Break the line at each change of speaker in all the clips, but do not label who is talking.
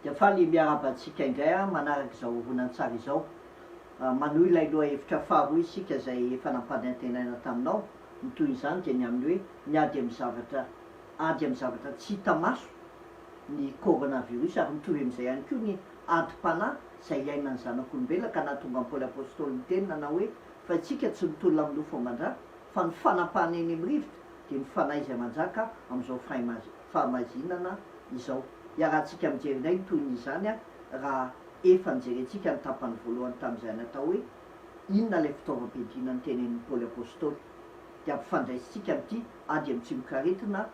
dia faly miarabantsika indray a manaraka izao horonantsara izao manohy ilay loha hevitra faharoa isika zay efa nampanentenaina taminao mitoy izany dia ny amin'ny hoe miady amin'ny zavatra ady amin'ny zavatra tsy hita maso ny coronavirus ary mitovy amin'izay ihany koa ny adi-panahy zay iainany zanak'olombelona ka nahatonga ny Paoly apôstôly ny teny nanao hoe fa itsika tsy mitolona amin'ny nofo aman-drà fa ny fanapahana eny amin'ny rivotra dia ny fanahy izay manjaka amin'izao fahamazinana izao. Iarahantsika mijerynay toyn'izany a raha efa nijerentsika ny tapany voalohany tamin'izay natao hoe inona ilay fitaovam-piadiana ny tenen'ny Paoly apôstôly dia ampifandraisitsika amin'ity ady amin'ny tsimokaretina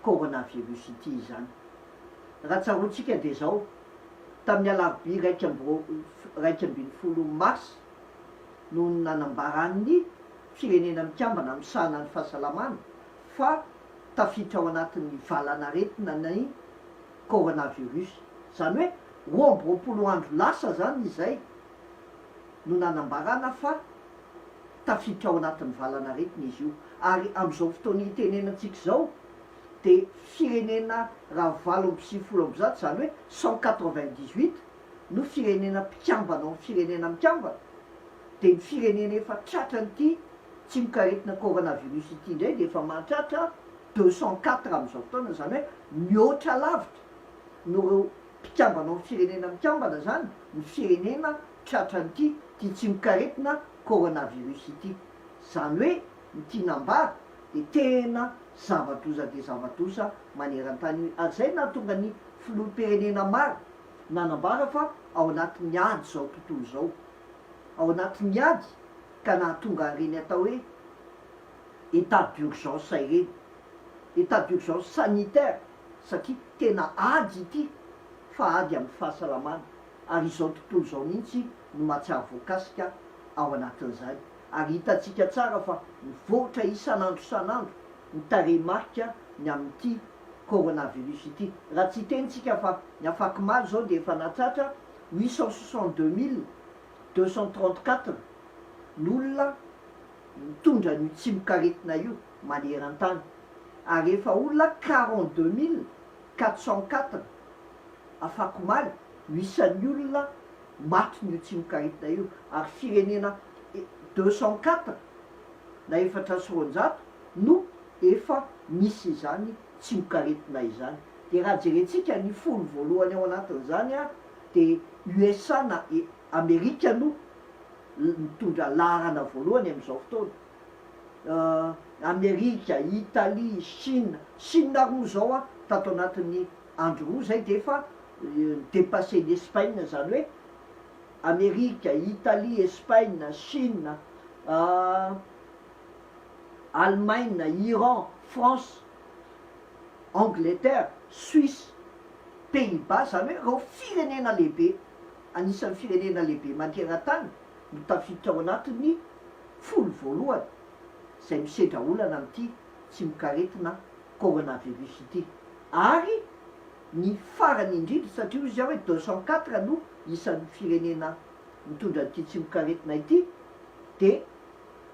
coronavirus ity izany. Raha tsaroantsika dia zao tamin'ny alarobia raiky ambin'ny folo mars no nanambaran'ny firenena mikambana misahana ny fahasalamana fa tafiditra ao anatin'ny valanaretina ny coronavirus. Zany hoe 20 andro lasa zany izay no nanambarana fa tafiditra ao anatin'ny valanaretina izy io. Ary amin'izao fotoana itenenantsika zao dia firenena raha 870 zany hoe 198 no firenena mpikambana ao firenena mikambana dia ny firenena efa tratran'ity tsy mikaretina coronavirus ity indray dia efa mahatratra 204 amin'izao fotoana zany hoe mihoatra lavitra no mpikambana ao firenena mikambana zany ny firenena tratran'ity ty tsy mikaretina coronavirus ity. Zany hoe ny tianambara dia tena zavatoza dia zavatoza maneran-tany ary zay nahatonga ny filoham-pirenena maro nanambara fa ao anatin'ny ady zao tontolo zao ao anatin'ny ady ka nahatonga reny atao hoe état d'urgence ireny état d'urgence sanitaire satria tena ady ity fa ady amin'ny fahasalamana ary izao tontolo zao mihitsy no mahatsiaro voakasika ao anatin'izany. Ary hitantsika tsara fa mivoatra isan'andro ny tarehimarika ny amin'ity coronavirus ity. Raha tsy tenitsika fa ny afaky maro zao dia efa nahatratra 862 234 n'olona mitondra ny tsy mikaretina io maneran-tany ary efa olona 42 404 afaky maly isan'ny olona maty ny tsy mikaretina io ary firenena 204 na 400 no efa misy izany tsy mikaretina izany. Dia raha jerentsika ny folo voalohany ao anatin'izany a dia USA na Amerika no mitondra laharana voalohany amin'izao fotoana. Amerika, Italie, Chine roa zao a tato anatin'ny andro roa zay dia efa dépassé l'Espagne zany hoe Amerika, Italie, Espagne, Chine, Allemagne, Iran, France, Angleterre, Suisse, Pays-Bas zany hoe reo firenena lehibe anisan'ny firenena lehibe maneran-tany no tafiditra ao anatin'ny folo voalohany zay misedra olana amin'ity tsy mikaretina coronavirus ity. Ary ny farany indrindra satria izy hoe 204 no isan'ny firenena mitondra n'ity tsy mikaretina ity dia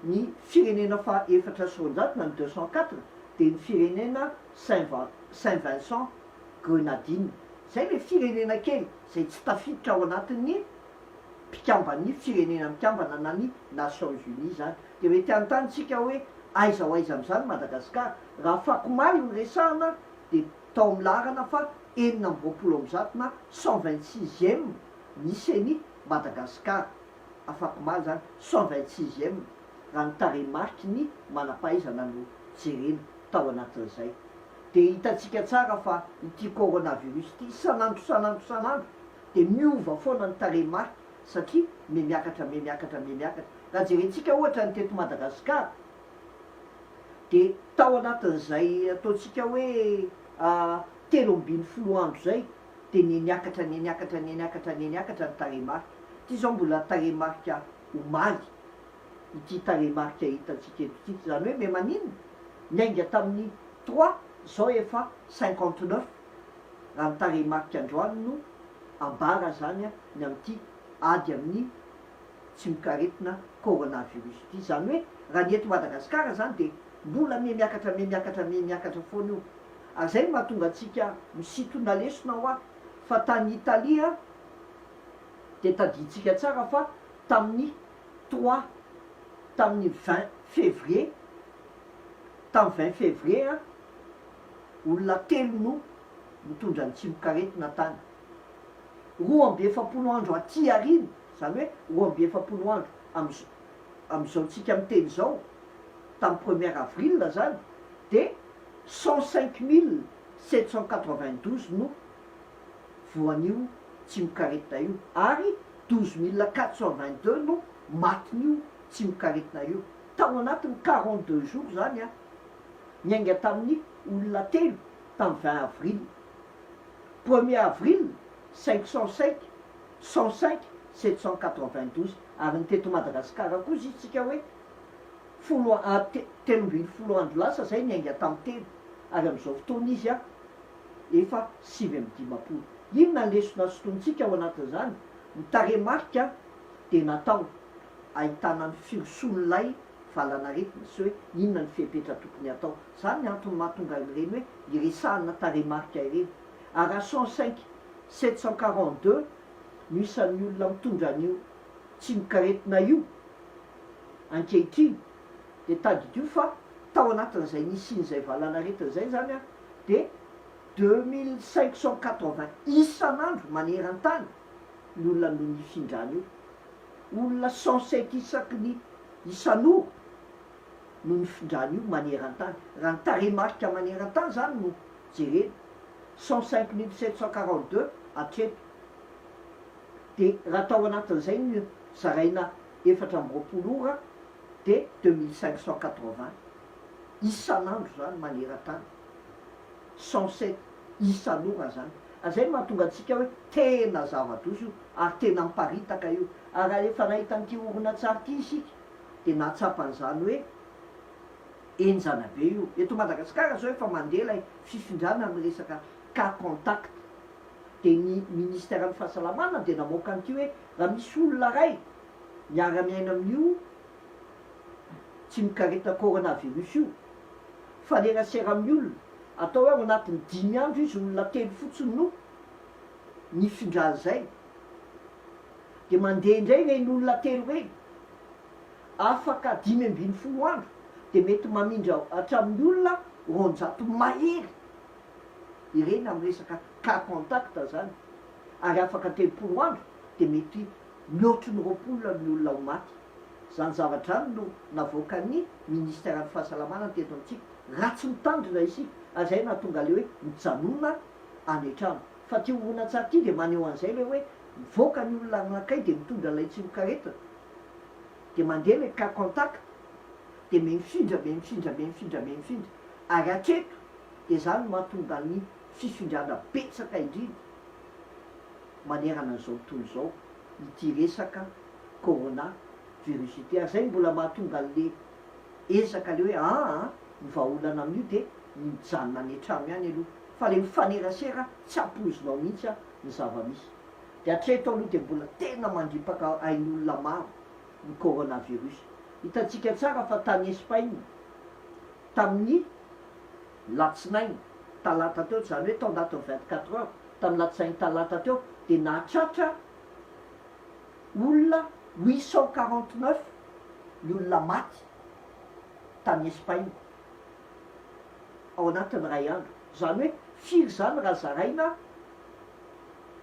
ny firenena fa 400 na ny 204 dia ny firenena Saint-Vincent Grenadine zay le firenena kely zay tsy tafiditra ao anatin'ny mpikambany firenena mikambana na ny Nations Unies zany. Dia mety anontanytsika hoe aiza ho aiza amin'izany Madagasikara raha fakomaly ny resahana dia tao amin'ny laharana fa 920 na 126e misy any Madagasikara afakomaly zany 126e raha ny tarehimarky ny manam-pahaizana no jerena tao anatin'izay. Dia hitantsika tsara fa ity coronavirus ity isan'andro dia miova foana ny tarehimarky satria miakatra. Raha jerentsika ohatra ny teto Madagasikara dia tao anatin'izay ataontsika hoe 13 andro zay dia niakatra ny tarehimarky. Ity zao mbola tarehimarika omaly ity tarehimarika hitantsika etoty zany hoe me maninona miainga tamin'ny 3 zao efa 59 raha ny tarehimarika androany no ambara zany a ny amin'ity ady amin'ny tsy mikaretina coronavirus ity. Zany hoe raha ny eto Madagasikara zany dia mbola miakatra foana io. Ary zay mahatonga antsika misitona lesona ho fa tany Italia de taditsika tsara fa tamin'ny 3 tamin'ny 20 février tamin'ny 20 février a olona 3 no mitondra ny tsimokaretina tany 2 andro aty ariny zany hoe 2 andro am'izao tsika miteny zao tamin'ny 1er avril zany de 105 792 no voan'io tsimokaretina io ary 12 422 no matin'io tsimokaretina io tao anatin'ny 42 jours zany a miainga tamin'ny olona 3 tamin'ny 20 avril 1er avril 505 105 792 ary nyteto Madagasikara koa izy tsika hoe 13 andro lasa zay niainga tamin'ny 3 ary am'izao fotoana izy a efa 7 inona lesona sotontsika ao anatin'izany mitaremarika de natao ahitana ny firoson'lay valanaretina sy hoe inona ny fepetra tokony atao zany ny antony mahatonga ireny hoe iresahana taremarika ireny ary 105 742 no isan'ny olona mitondra an'io tsimokaretina io ankehitriny de tadidio fa tao anatin'izay nisin'izay valanaretina zay zany a de 2580 isan'andro maneran-tany ny olona no nifindrany io olona 107 isaky ny isan'ora no nifindrany io maneran-tany raha ny taremarika maneran-tany zany no jerena 105 742 atreto de raha tao anatin'izay ny zaraina 4 ora de 2580 isan'andro zany maneran-tany 107 isan'ora zany azay mahatonga antsika hoe tena zava-doso io ary tena miparitaka io ary efa nahita n'ity orona tsara ty isika de nahatsapan'izany hoe enjana be io eto Madagasikara zao efa mandeha lay fifindrana amin'ny resaka cas contact de ny ministère ny fahasalamana de namoaka an'ity hoe raha misy olona ray miara-miaina amin'io tsimokaretina coronavirus io fa lerasera amin'ny olona atao hoe ao anatin'ny 5 andro izy olona 3 fotsiny no nifindran'izay de mandeha indray reny olona 3 reny afaka 5 andro de mety mamindra hatramin'ny olona 200 mahery ireny amin'ny resaka cas contact zany ary afaka 30 andro de mety mihoatry ny 20 ny olona ho maty zany zavatra any no navoaka ny ministère ny fahasalamana teto amintsika ratsy mitandrina isika azay nahatonga le hoe mijanona any an-trano fa ty orona tsara ty de maneho an'izay le hoe mivoaka ny olona anakay de mitondra lay tsimokaretina de mandeha le cas contact de mifindra ary atreto de zany mahatonga ny fifindrana betsaka indrindra manerana an'izao tontolo zao ity resaka corona virus ity ary zay mbola mahatonga le ezaka le hoe ny vahaolana amin'io de mijanona any an-trano ihany aloha fa le mifanerasera tsy ampozinao mihitsy a ny zava-misy de atreto aloha de mbola tena mandripaka ain'olona maro ny coronavirus hitantsika tsara fa tany Espagne tamin'ny latsinainy talata teo zany hoe tao anatin'ny 24 heures tamin'ny latsinainy talata teo de nahatratra olona 849 ny olona maty tany Espagne ao anatin'ny ray andro zany hoe firy zany raha zaraina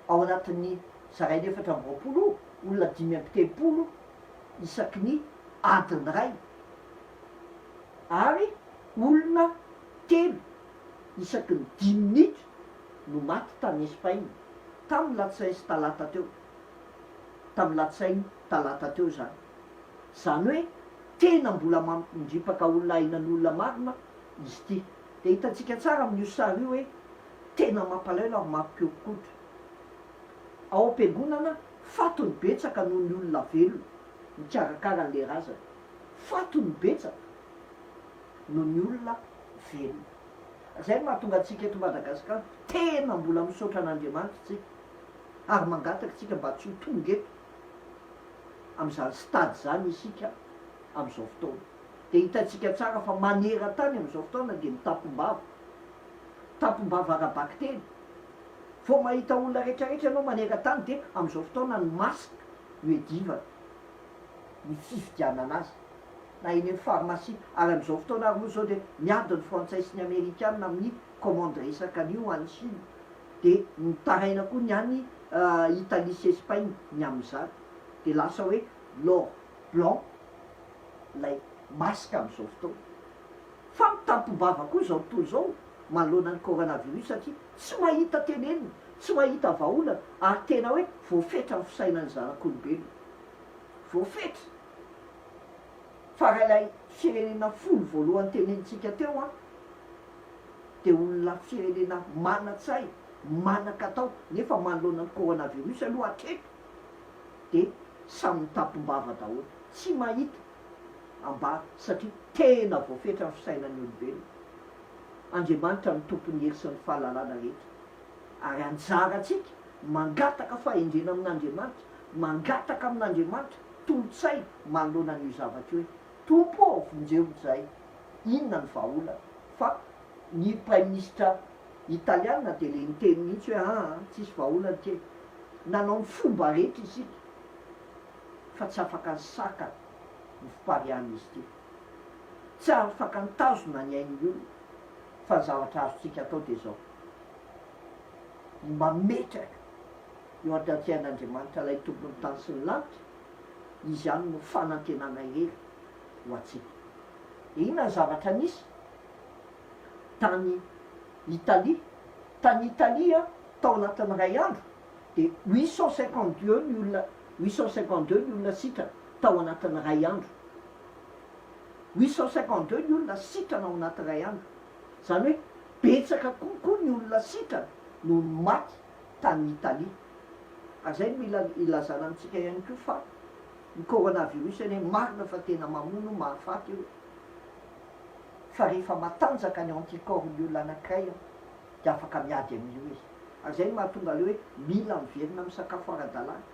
ao anatin'ny zaraina 420 olona 530 isaky ny adiny ray ary olona 3 isaky ny 10 minitra no maty tany Espagne tamin'ny latsainy sy talata teo tamin'ny latsainy talata teo zany hoe tena mbola mandripaka olona ainan'olona marina izy ty de hitantsika tsara amin'io sary io hoe tena mampalaelo ary mampikokotra ao am-piangonana fatony betsaka noho ny olona velona mikarakara an'le razana fatony betsaka noho ny olona velona zay mahatonga antsika eto Madagasikara tena mbola misaotra an'Andriamanitra tsika ary mangataka tsika mba tsy ho tonga eto am'izany stady zany isika am'izao fotoana de hitantsika tsara fa manera-tany am'izao fotoana de mitapombava ara-baktera vao mahita olona rehetrarehetra anao maneran-tany de am'izao fotoana ny masika noedivana ny fifidianana azy na eny amin'ny pharmacie ary am'izao fotoana ary moa zao de miady ny frantsay sy ny amerikanina amin'ny commande resaka an'io any Chine de nitaraina koa ny any Italie sy Espagne ny am'izany de lasa hoe l'or blanc lay masika am'izao fotoana fa mitampom-bava koa zao tontolo zao manoloana ny coronavirus satria tsy mahita tenenina tsy mahita vahaolana ary tena hoe voafetra ny fisainany zanak'olombelona voafetra fa raha ilay firenena folo voalohany tenenitsika teo a de olona firenena mana-tsay manan-katao nefa manoloana ny coronavirus aloha atreto de samy mitampom-bava daholo tsy mahita amba satria tena voafetra ny fisainany olombelona Andriamanitra ny tompony hery sy ny fahalalana rehetra ary anjara atsika mangataka fahendrena amin'Andriamanitra mangataka amin'Andriamanitra tolotsay manoloana n'io zavatra hoe tompo ao vonjeo zay inona ny vahaolana fa ny prime ministre italiana de le niteny mihitsy hoe tsisy vahaolana ty nanao ny fomba rehetra isika fa tsy afaka ny saka ny fipariana izy ty tsy afaka ny tazona ny ain'ny olona fa ny zavatra azontsika atao de zao mametraka eo atatyan'Andriamanitra lay tompony tany sy ny lanitra izy ihany no fanantenana hery ho atsika inona ny zavatra nisy tany Italie tao anatin'ny ray andro de 852 ny olona 852 ny olona sitrana tao anatin'ny ray andro 852 ny olona sitrana ao anatin'ny ray andro zany hoe betsaka kokoa ny olona sitrana no maty tany Italie ary zay mila ilazana amitsika ihany koa fa ny coronavirus eny marina fa tena mamono mahafaty io fa rehefa matanjaka ny anticorps ny olona anankiray de afaka miady amin'io izy ary zay no mahatonga le hoe mila miverina amin'ny sakafo ara-dalàna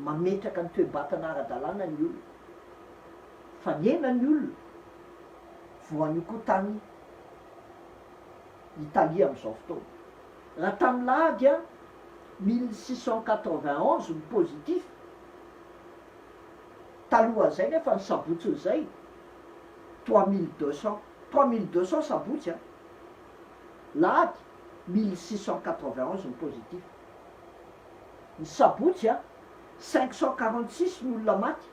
mametraka ny toe-batana ara-dalàna ny olona fa niena ny olona voan'io koa tany Italie am'izao fotoana raha tamin'ny lahady a 1691 ny positif taloha zay nefa ny sabotsy zay 3200 sabotsy a lahady 1691 ny positif ny sabotsy a 546 ny olona maty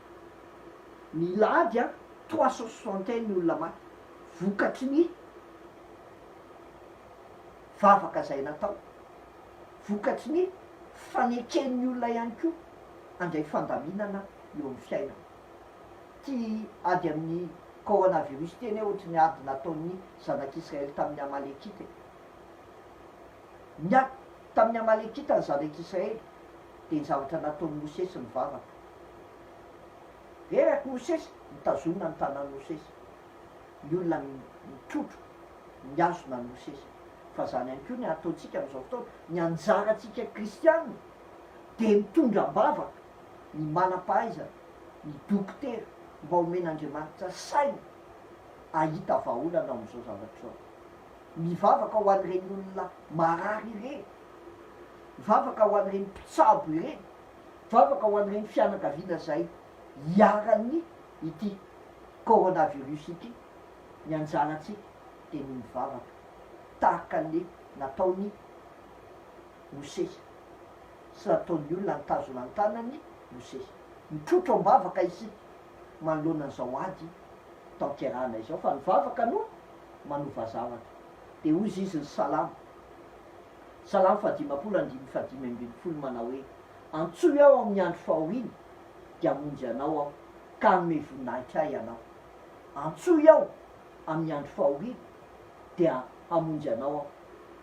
ny lahady a 361 ny olona maty vokatry ny vavaka zay natao vokatry ny faneken'ny olona ihany koa andray fandaminana eo amin'ny fiainana ty ady amin'ny coronavirus teny ohatry ny ady nataon'ny zanak'Israely tamin'ny Amalekita ny ady tamin'ny Amalekita ny zanak'Israely de ny zavatra nataon'ny Mosesy ny vavaka reraky Mosesy mitazonina ny tanan'ny Mosesy ny olona mitrotro miazona ny Mosesy fa zany ihany koa ny ataontsika am'izao fotoana ny anjaratsika kristianina de mitondram-bavaka ny manam-pahaizana ny dokotera mba omen'Andriamanitra saina ahita vahaolana am'izao zavatra zao mivavaka ho an'ireny olona marary ireny mivavaka ho an'ireny mpitsabo ireny mivavaka ho an'ireny fianakaviana zay hiaran'ny ity coronavirus ity ny anjaratsika de ny mivavaka tahaka le nataony Mosesy sy nataon'ny olona nitazona ny tanany Mosesy mitrotro am-bavaka isika manoloana an'izao ady tanterana izao fa nivavaka no manova zavatra de ozy izy ny salama 5:5 manao hoe antsoy aho amin'ny andro fahoriana de amonjy anao aho ka ame voninahitra ahy ianao antsoy aho amin'ny andro fahoriana de amonjy anao aho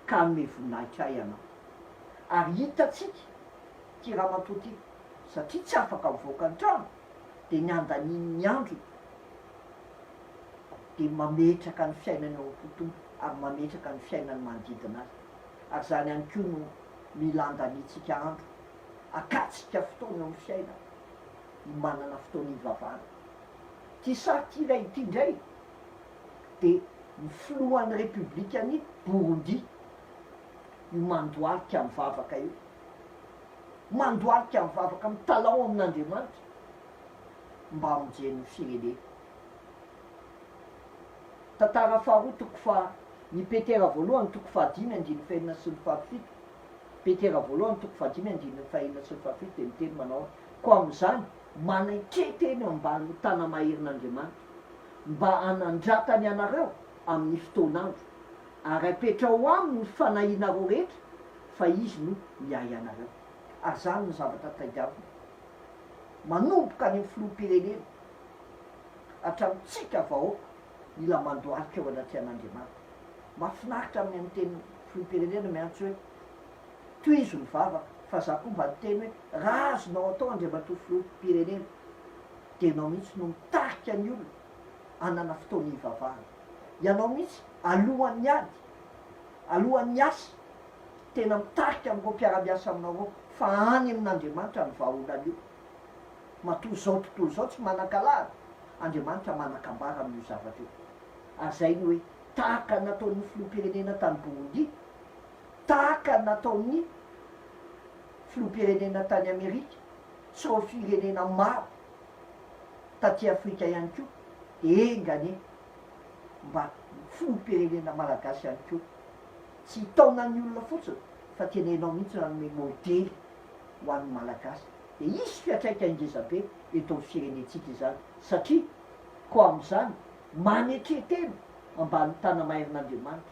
ka ame voninahitra ahy ianao ary hitatsika ty raha matoty satria tsy afaka mivoaka ny trano de ny andaniny andro de mametraka ny fiainany ao am-potoana ary mametraka ny fiainany manodidina azy ary zany ihany koa no mila andanitsika andro akatsika fotoana eo amin'ny fiaina ny manana fotoana ivavana ty sary ty ray ity ndray de ny filohan'ny republikan'ny Burundi io mandoalika amin'ny vavaka io, mandoalika amin'ny vavaka mitalao amin'Andriamanitra mba hamonjeny firenena. Tantara faharoa toko fa ny petera voalohany toko fahadimy andiny fahenina sy ny fahafito, petera voalohany toko fahadimy andiny fahenina sy ny fahafito de miteny manao ko am'izany manaiketeny ambany tana maherin'Andriamanitra mba hanandratany anareo amin'ny fotoan'andro ary apetra ho aminy fanahinareo rehetra fa izy no miay anareo. Ary zany ny zavatra tadiavina manomboka any amin'ny filoham-pirenena hatramintsika vahoaka mila mandoalika eo anaty an'Andriamanitra. Mahafinaritra amin'ny teny filoham-pirenena miantso hoe toizo ny vavaka fa za koa mba nyteny hoe raha azonao atao Andriamanitra filoham-pirenena de ianao mihitsy no mitarika ny olona anana fotoana hivavahana, ianao mihitsy alohan'ny ady, alohan'ny asa tena mitarika amin'ireo mpiara-miasa aminareo fa any amin'Andriamanitra ny vahaolana io. Matoa zao tontolo zao tsy manan-kalahatra, Andriamanitra manan-kambara amin'io zavatra io. Ary zay ny hoe tahaka nataon'ny filoham-pirenena tany Burundi, tahaka nataon'ny filoham-pirenena tany Amerika, sy reo firenena maro taty Afrika ihany koa, engany mba filoham-pirenena malagasy ihany koa tsy hitaonan'ny olona fotsiny fa tenenao mihitsy nanome modely ho an'ny malagasy. De isy fiatraika ngezabe eto amin'ny firenentsika izany satria ko am'izany manetretena ambany tana maherin'Andriamanitra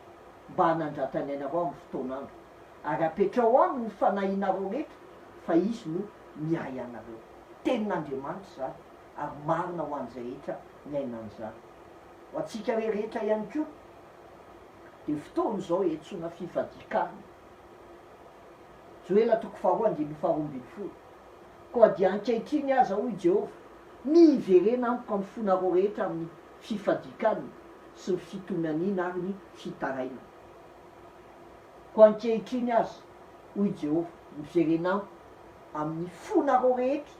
mba hanandratany anareo amin'ny fotoan'andro ary apetrao aminy fanahinareo rehetra fa izy no miay anareo. Tenin'Andriamanitra zany ary marina ho an'izay rehetra miaina an'izany. Ho antsika rehetra ihany koa de fotoana zao etsona fifadikana zoela toko faharoa andiny faharoa ambiny folo koa dia ankehitriny aza hoy Jehova miverena amiko amin'ny fonareo rehetra amin'ny fifadikana sy ny fitomanina ary ny fitaraina. Ko ankehitriny aza hoy Jehova miverena amiko amin'ny fonareo rehetra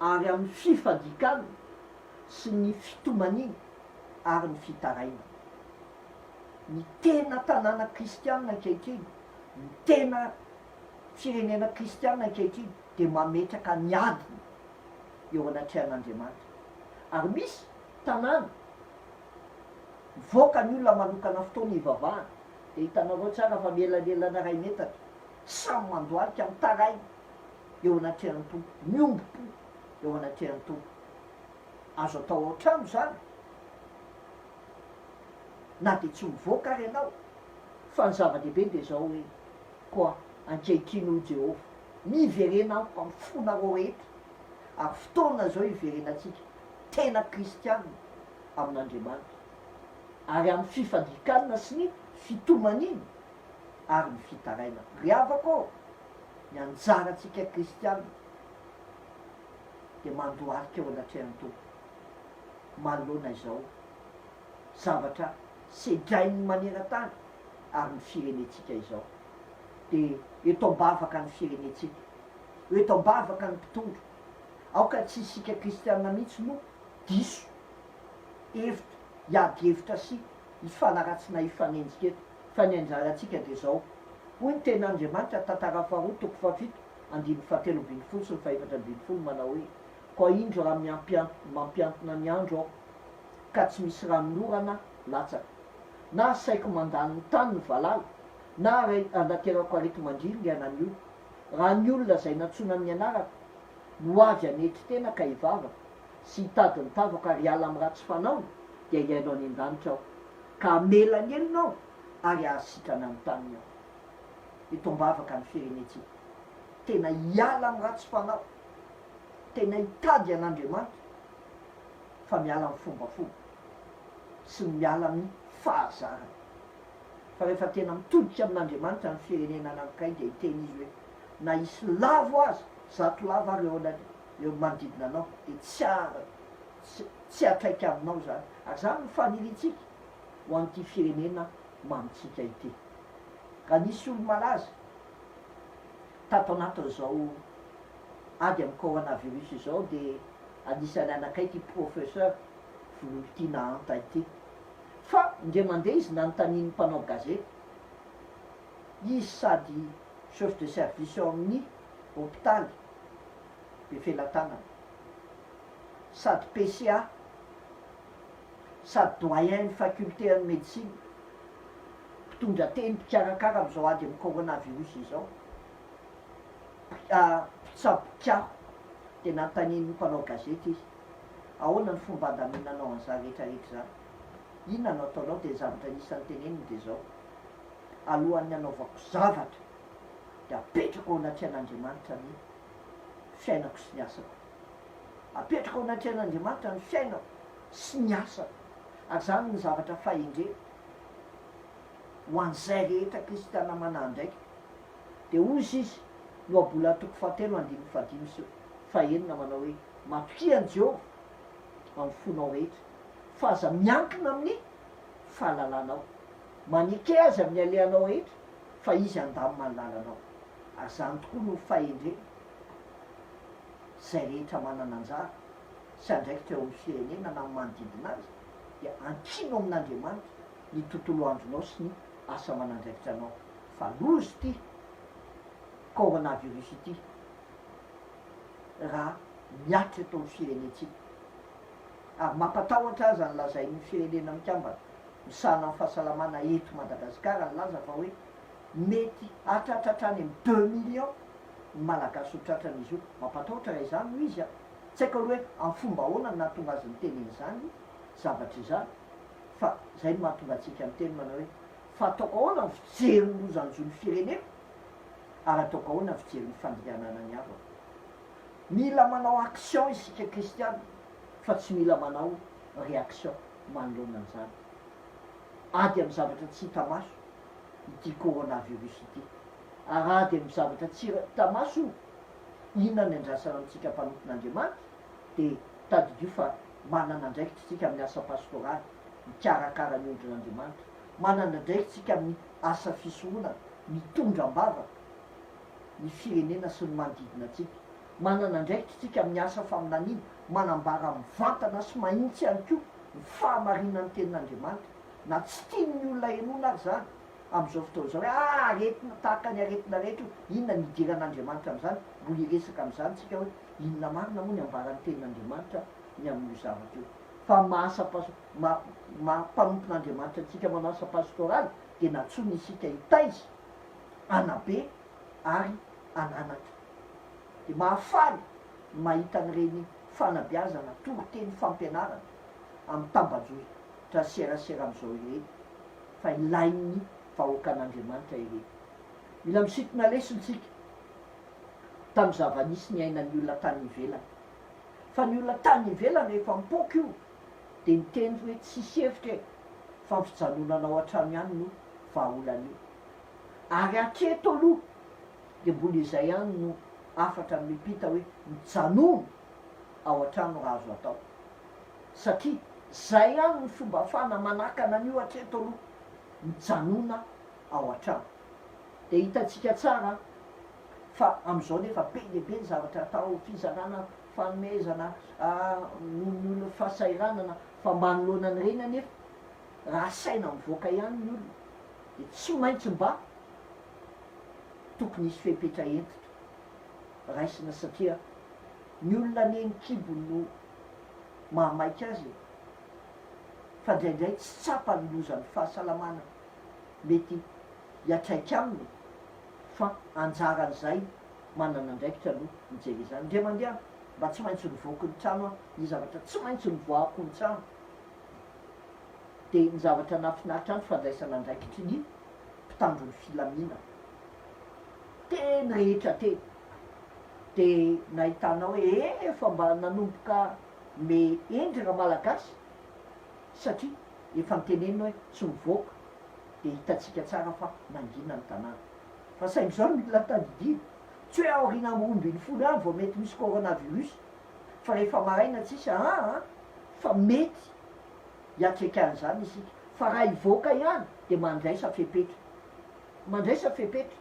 ary amin'ny fifadikana sy ny fitomanina ary ny fitaraina. Ny tena tanàna kristianina ankehitriny, ny tena firenena kristianina ankehitriny de mametraka ny adiny eo anatrehan'Andriamanitra. Ary misy tanàna mivoaka ny olona manokana fotoana hivavahana de hitanareo tsara fa mielanelana ray metatra samy mandoalika mitaraina eo anatrehan'ny tompo, miombopo eo anatrehan'ny tompo. Azo atao ohatrano zany na de tsy mivoaka ary ianao fa ny zava-dehibe de zao hoe koa ankehitriny ho Jehova miverena amiko amin'ny fonareo rehetra ary fotoana zao hiverenatsika tena kristianina amin'Andriamanitra ary amin'ny fifadikanina sy ny fitomanina ary ny fitaraina. Riavako ny anjaratsika kristianina de mandoalika eo anatrehan'ny tompo manoloana izao zavatra sedrainy maneran-tany ary ny firenetsika izao de eto ambavaka ny firenetsika, eto ambavaka ny mpitondro aoka tsy isika kristianina mihitsy no diso hevitra hiady hevitra sy hifanaratsina hifanenjika eto fa ny anjaratsika de zao hoy ny ten'Andriamanitra tantara faharoa toko fahafito andiny fahatelo ambiny folo sy ny fahaefatra ambiny folo manao hoe koa indro raha mampiantona ny andro aho ka tsy misy ranomorana latsaka na saiko mandany ny tany ny valala na anaterako arety mandrilingana ny olo raha ny olona zay natsona amin'ny anarako no avy anetry tena ka hivavaka sy hitady ny tavako ary hiala amin'ny ratsy fanaony dia iainao any an-danitra aho ka amela ny elinao ary ahasitrana amin'ny taniny aho. Eto ambavaka ny firenetsika tena hiala amin'ny ratsy fanao, tena hitady an'Andriamanitra fa miala amin'ny fombafomba sy miala amin'ny fahazarana. Fa rehefa tena mitodika amin'Andriamanitra ny firenena anankiray de hiteny izy hoe na isy lavo azy zato lava ary eo manodidina anao de tsy atraika aminao zany. Ary zany ny faniritsika ho an'ity firenena mamitsika ity. Ka nisy olo malaza tato anatin'izao ady amin'ny coronavirus izao de anisany anakay ty professeur volontina anta ity fa ndre mandeha izy nanontaniany mpanao gazety izy sady chef de service eo amin'ny hôpitaly be felatanana, sady PCA, sady doyen ny faculté en médecine, mpitondra teny mpikarakara am'izao ady amin'ny coronavirus izao, mpitsabo-kiaho tena antaniny mpanao gazety izy, ahoana ny fomba andaminanao an'izany rehetrarehetra zany, inona no ataonao de zavatra anisan'ny teneniny de zao, alohan'ny anaovako zavatra de apetrako ao anaty an'Andriamanitra ny fiainako sy ny asako, apetrako ao anaty an'Andriamanitra ny fiainako sy ny asako, ary zany ny zavatra fahendrena ho an'izay rehetra kristiana manandraiky, de ozy izy no abola toko faha-telo andininy fadimy sy fahaenina manao hoe matokian Jehova amin'ny fonao rehetra, fa aza miankina amin'ny fahalalànao, manike azy amin'ny alehanao rehetra fa izy andamy malalanao, ary zany tokoa no fahendrena zay rehetra manana anjara sy andraikitra eo amin'ny firenena na amin'ny manodidina azy dia ankino amin'Andriamanitra ny tontolo andronao sy ny asa manandraikitra anao, fa lozy ity coronavirus ity raha miatra eto amin'ny firenetsika, ary mampatahotra azy ny lazain'ny firenena mikambana misahana amin'ny fahasalamana eto Madagasikara ny laza fa hoe mety atratratrany amin'ny 2 millions ny malagasy ho tratran'izy io, mampatahotra raha izany no izy a, tsy haiko aloha hoe amin'ny fomba ahoana no nahatonga azy miteneny izany zavatra izany, fa zay no mahatonga antsika miteny manao hoe fa ataoko ahoana ny fijery ny lozan'izony firenena ary ataoko ahoana ny fijery ny fandianana ny havako, mila manao action isika kristiana fa tsy mila manao réaction manoloana an'izany, ady amin'ny zavatra tsy hita maso ity coronavirus ity, ary ady amin'ny zavatra tsy hita maso inona ny andrasana amintsika mpanompon'Andriamanitra de tadidio fa manana andraikitra tsika amin'ny asa pastoraly mikarakara ny ondrin'Andriamanitra, manana andraikitra tsika amin'ny asa fisorohana mitondram-bavaka ny firenena sy ny manodidina atsika, manana andraikitra tsika amin'ny asa faminaniana manambara mivantana sy mahitsy ihany koa ny fahamarinan'ny tenin'Andriamanitra, na tsy tian'ny olona henona ary zany am'izao fotoana zao hoe aretina tahaka ny aretina rehetra, inona ny idiran'Andriamanitra am'izany, mbola hiresaka am'izany tsika hoe inona marina moa ny ambaran'ny tenin'Andriamanitra ny amin'io zavatra io, fa maasa mpanompon'Andriamanitra tsika manao asa pastoraly de natsony isika hitaizy anabe ary ananatra, de mahafaly mahita an'ireny fanabeazana toroteny fampianarana amin'ny tambajoy traserasera am'izao ireny, fa ilain'ny vahoaka an'Andriamanitra ireny, mila misintona lesontsika tamin'ny zava-nisy ny ainan'ny olona tany ivelany, fa ny olona tany ivelany rehefa mipoka io de miteny hoe tsisy hevitra fa ny fijanonanao an-trano ihany no vahaolan'io, ary atreto aloha de mbola izay ihany no afatra mipita hoe mijanono ao an-trano raha azo atao, satria zay ihany ny fomba ahafahana manakana an'io atreto aloha mijanona ao an-trano, de hitantsika tsara fa am'izao nefa be lehibe ny zavatra atao fizarana fanomezana ny fahasairanana, fa manoloana an'ireny anefa raha saina mivoaka ihany ny olona de tsy maintsy mba tokony isy fepetra entitra raisina, satria ny olona neny-kibo no mahamaika azy, fa ndraindray tsy tsapa ny lozan'ny fahasalamana mety hiatraika aminy, fa anjaran'izay manana andraikitra aloha mijery izany, ndre mandeha mba tsy maintsy nivoako ny trano a, ny zavatra tsy maintsy nivoako ny trano, de ny zavatra nafinaritra any fandraisana andraikitry ny mpitandron'ny filamina teny rehetra teny, de nahitanao hoe efa mba nanomboka me endry raha malagasy, satria efa nitenenina hoe tsy mivoaka, de hitatsika tsara fa nangina ny tanàna, fa sain'izao no mila tadidina tsy hoe aorina am'rombiny folo any vao mety misy coronavirus, fa rehefa maraina tsisy fa mety hiatrekan'izany isika, fa raha hivoaka ihany de mandraisa fepetra, mandraisa fepetra,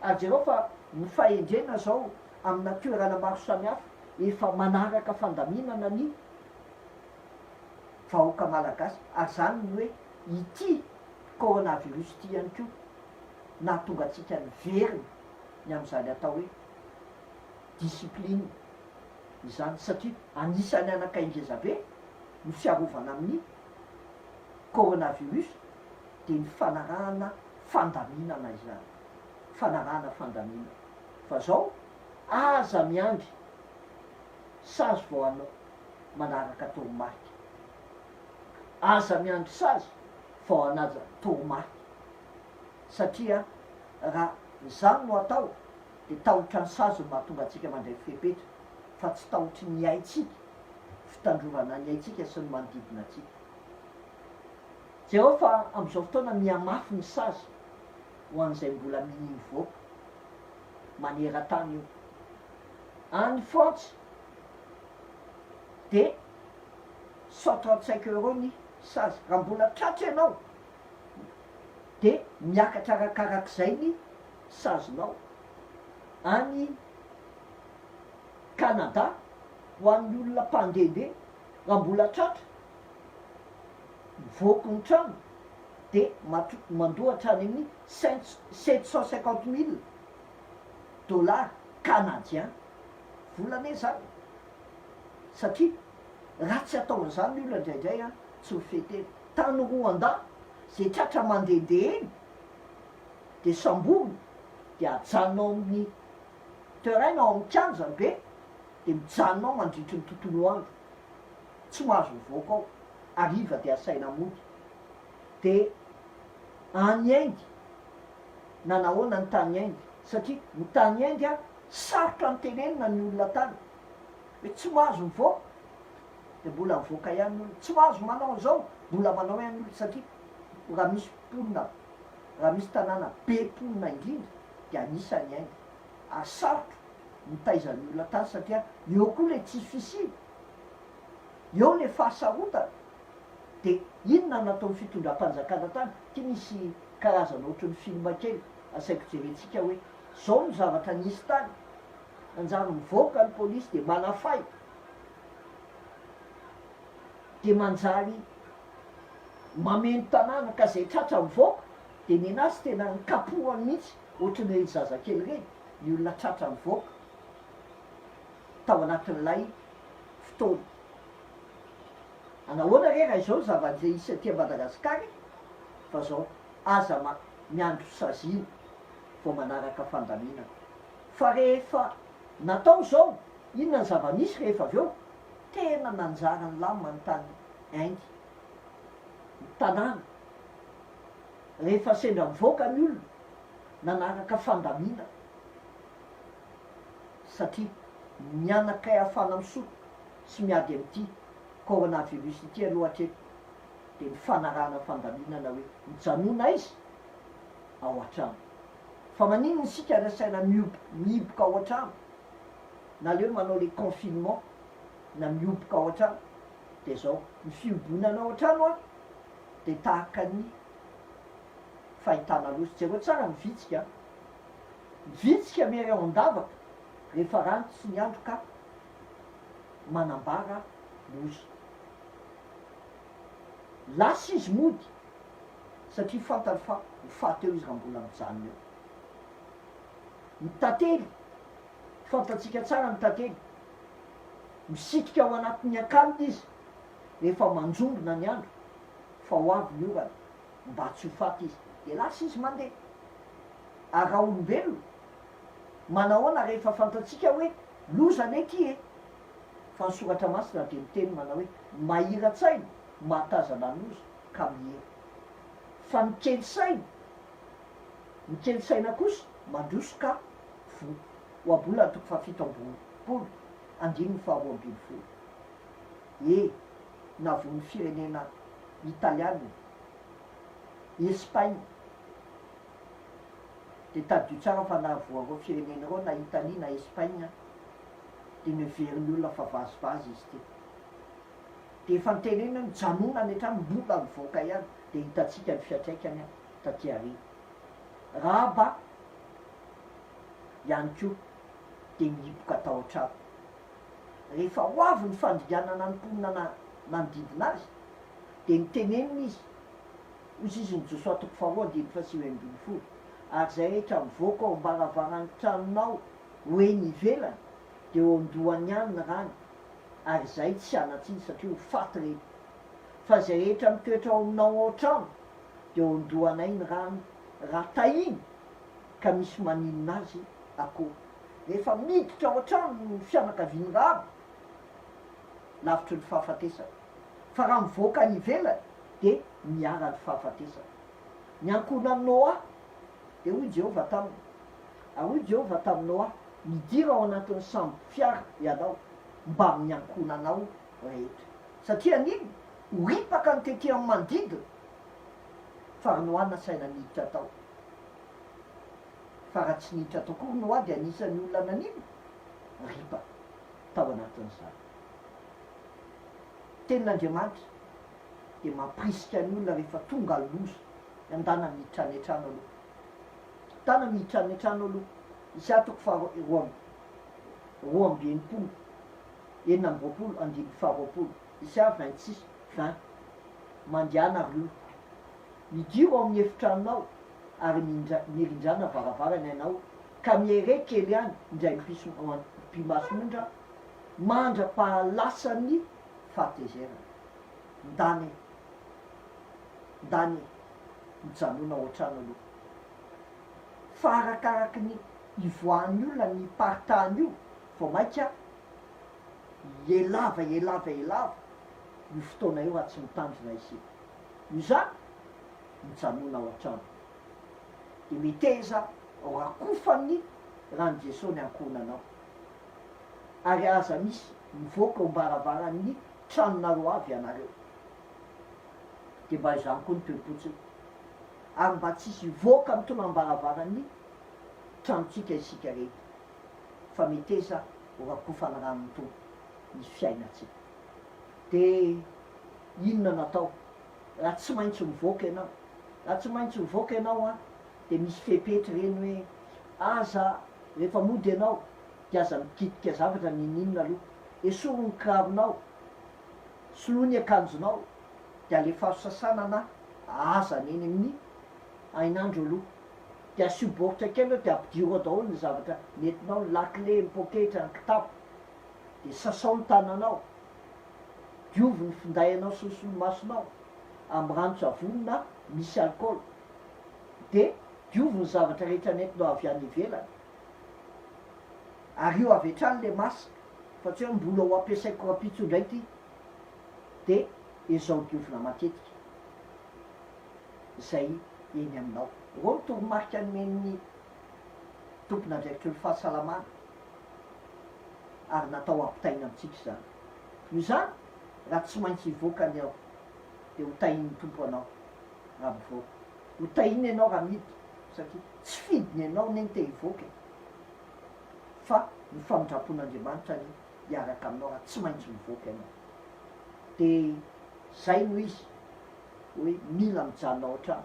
ary jereo fa ny fahendrena zao amina toerana maro samihafa efa manaraka fandaminana ny vahoaka malagasy, ary zany ny hoe ity coronavirus ity ihany koa na tonga atsika niveriny ny am'izany atao hoe discipline izany, satria anisany anakaingezabe ny fiarovana amin'ny coronavirus de ny fanarahana fandaminana izany, fanarahana fandamina. Fa zao aza miandry sazy vao anao manaraka toromarika, aza miandry sazy vao anaja toromarika, satria raha zany no atao de tahotra ny sazy no mahatonga atsika mandray fepetra, fa tsy tahotry ny aitsika, fitandrovana ny aitsika sy ny manodidina atsika. Zao fa am'izao fotoana miamafy ny sazy ho an'izay mbola mininy voaka maneran-tany io any Frantsy de 135 € ny sazy, raha mbola tratra ianao de miakatra arakarak'izay ny sazinao. Any Canada ho an'ny olona mpandehandeha raha mbola tratra mivoaka ny trano de mandohatra any amin'ny 750 000 $ canadien volana zany, satria raha tsy atao an'izany ny olona indraindray a tsy mifeteny. Tany Rwanda zay tratra mandehandeha eny de samboriny de ajanonao amin'ny terrain ao amin'ny kianjany be de mijanonao mandritry ny tontolo andro, tsy mahazo mivoaka ao, ariva de asaina mody. De any Inde na nahoana ny tany Inde, satria ny tany Inde a sarotra ny tenenina ny olona tany hoe tsy mahazo mivoaka de mbola mivoaka ihany olo, tsy mahazo manao an'izao mbola manao ihany olo, satria raha misy mponina, raha misy tanàna be mponina indrindra de anisany Inde asarotra mitaizany olona tany, satria eo koa le tsy fisiny, eo le fahasarotana. De inona nataon'ny fitondram-panjakana tany? Ty misy karazana ohatry ny film kely asaiko jerentsika hoe zao ny zavatra nisy tany, anjary mivoaka ny polisy de manafay de manjary mameno tanàna ka zay tratra mivoaka de ny anazy tena nikapohany mihitsy, ohatry ny zazakely reny, ny olona tratra mivoaka tao anatin'ilay fotoana. Anahoana re raha izao zava-zay isa aty Madagasikara, fa zao aza miandro sazina vao manaraka fandaminana. Fa rehefa natao zao, inona ny zava-misy rehefa avy eo? Tena nanjara ny lama ny tany Inde, ny tanàna rehefa sendra mivoaka ny olona nanaraka fandaminana, satria mianakay afana misoto sy miady am'ty coronavirus ity aloha hatreto de ny fanarahana fandaminana hoe mijanona izy ao an-trano. Fa maninona isika rasaina mihiboka ao an-trano, na leo manao le confinement na mihiboka ao an-trano, de zao ny fiobonana ao an-trano a de tahaka ny fahitana loza. Jereo tsara mivitsika miery ao an-davaka rehefa rano tsy ny andro ka manambara loza. Lasa izy mody satria fantany fa ho faty eo izy raha mbola mijanona eo. Ny tantely, fantatsika tsara ny tantely, misitrika ao anatin'ny akanina izy rehefa manjombona ny andro fa ho avy ny orana mba tsy ho faty izy de lasa izy mandeha. Ary raha olombelona manahoana rehefa fantatsika hoe loza ny aty e, fa ny soratra masina de miteny manao hoe mahira-tsaina mahatazana ny loza Camille. Fa ny kely saina kosa mandroso ka vo. Ohabolana 7 andininy 12. Navon'ny firenena italiana, Espagne de tadio tsara fa navoareo firenena reo na Italie na Espagne de neverin'ny olona fa vazivazy izy ty. De efa nitenena mijanona any an-trano mbola mivoaka ihany, de hitatsika ny fiatraikany taty ariva. Raba ihany koa de mihiboka tao an-trano. Rehefa ho avy ny fandrianana ny mponina manodidina azy de nitenenina izy, ozy izy ny Josoa 2:5 ary zay rehetra mivoaka ao ambaravarany tranonao hoe ny ivelany de eo andohany ihany ny rany ary zay tsy anatsiny satria ho faty reny fa zay rehetra mitoetra ao aminao ao trano de eo andohanay ny rano raha tahiny ka misy maninona azy akoho rehefa miditra ao an-trano ny fianakaviany rabo lavitry ny fahafatesana fa raha mivoaka ny ivelany de miara ny fahafatesana ny ankona Noa de hoy Jehova taminy hoy Jehova taminy Noa midira ao anatin'ny sambo fiara ianao mba amin'ny ankonanao rehetra satria niny horipaka ny tety amin'ny manodidina fa Noa nasaina niditra tao fa raha tsy niditra tao koa Noa de anisan'ny olona nanino ripa tao anatin'izany tenin'Andriamanitra de mampirisika ny olona rehefa tonga loza andana miditra any an-trano aloha tana miditra any an-trano aloha isy atoko roa amby enimpolo enina amby roapolo andimy faharoapolo isy 26 20 mandiana rio midiro ao amin'ny efitranonao ary mirindrana varavarana ianao ka miery kely any indray mpimasonondra mandra-pahalasany fahatezerana ndany mijanona ao an-trano aloha fa arakaraky ny ivoan'ny olona ny partany io vao maika elava io fotoana io raha tsy mitandrina isika io zany mijanona ao an-trano de miteza ao rakofany rany Jesosy ny ankonanao ary aza misy mivoaka ao mbaravarany tranonareo avy anareo de mba izany koa ny toe-potsiny ary mba tsisy voaka mitona ambaravarany tranotsika isika rehetra fa miteza ho rakofany ranony tompo misy fiainatsika de inona natao raha tsy maintsy mivoaka ianao de misy fepetry reny hoe aza rehefa mody ianao de aza mikitika zavatra ninina aloha esoro ny kiraronao soloa ny akanjonao de alefa sasana na aza neny amin'ny ainandro aloha de asio boritra kely eo de ampidiro daholo ny zavatra nentinao ny lakile ny poketra ny kitapo de sasao ny tananao diovy ny findayanao solosolomasonao amy rano-tsavony na misy alcool de diovy ny zavatra rehetra nentinao avy any ivelany ary io avy hatrany le masika fa tsy hoe mbola ho ampiasaiko rapitso indray ty de ezao diovina matetika zay eny aminao ro ny toromarika nomen'ny tompon'andraikitry ny fahasalamana ary natao ampitaina amitsika zany io zany raha tsy maintsy hivoaka ny ao de ho tahin'ny tompo anao raha mivoaka ho tahiny ianao raha miditra satria tsy fidiny ianao neny te hivoaka fa ny famindrapon'Andriamanitra ny hiaraka aminao raha tsy maintsy mivoaka ianao de zay no izy hoe mila mijanona ao an-trano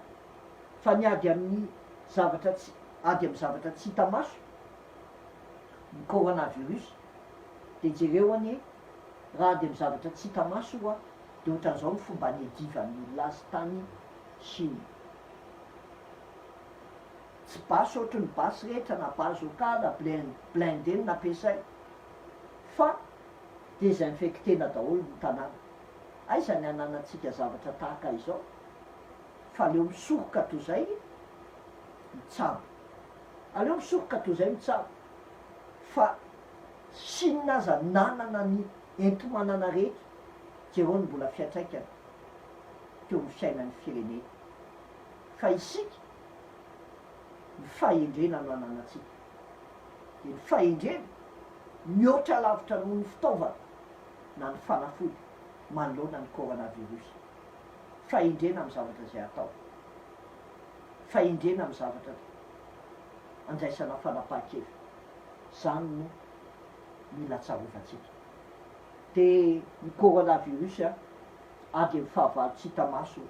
fa ny ady amin'ny zavatra tsy hita maso ny coronavirus de jereo any raha ady amin'ny zavatra tsy hita maso oa de ohatran'izao ny fomba nedivan'ny olona azy tany Chine tsy basy ohatry ny basy rehetra na bazoka na blindeny nampiasay fa desinfectena daholo ny tanàna aizany ananatsika zavatra tahaka izao fa aleo misoroka toy zay mitsabo fa Chine aza nanana ny enti-manana rehetra jereo ny mbola fiatraikana teo amin'ny fiainan'ny firenena fa isika ny fahendrena no ananatsika de ny fahendrena mihoatra lavitra noho ny fitaovana na ny fanafody manoloana ny coronavirus fahendrena amy zavatra zay atao fahendrena amy zavatra andraisana fanapahan-kevy zany no mila tsarovatsika de ny coronavirus ady amy fahavalo tsy hita maso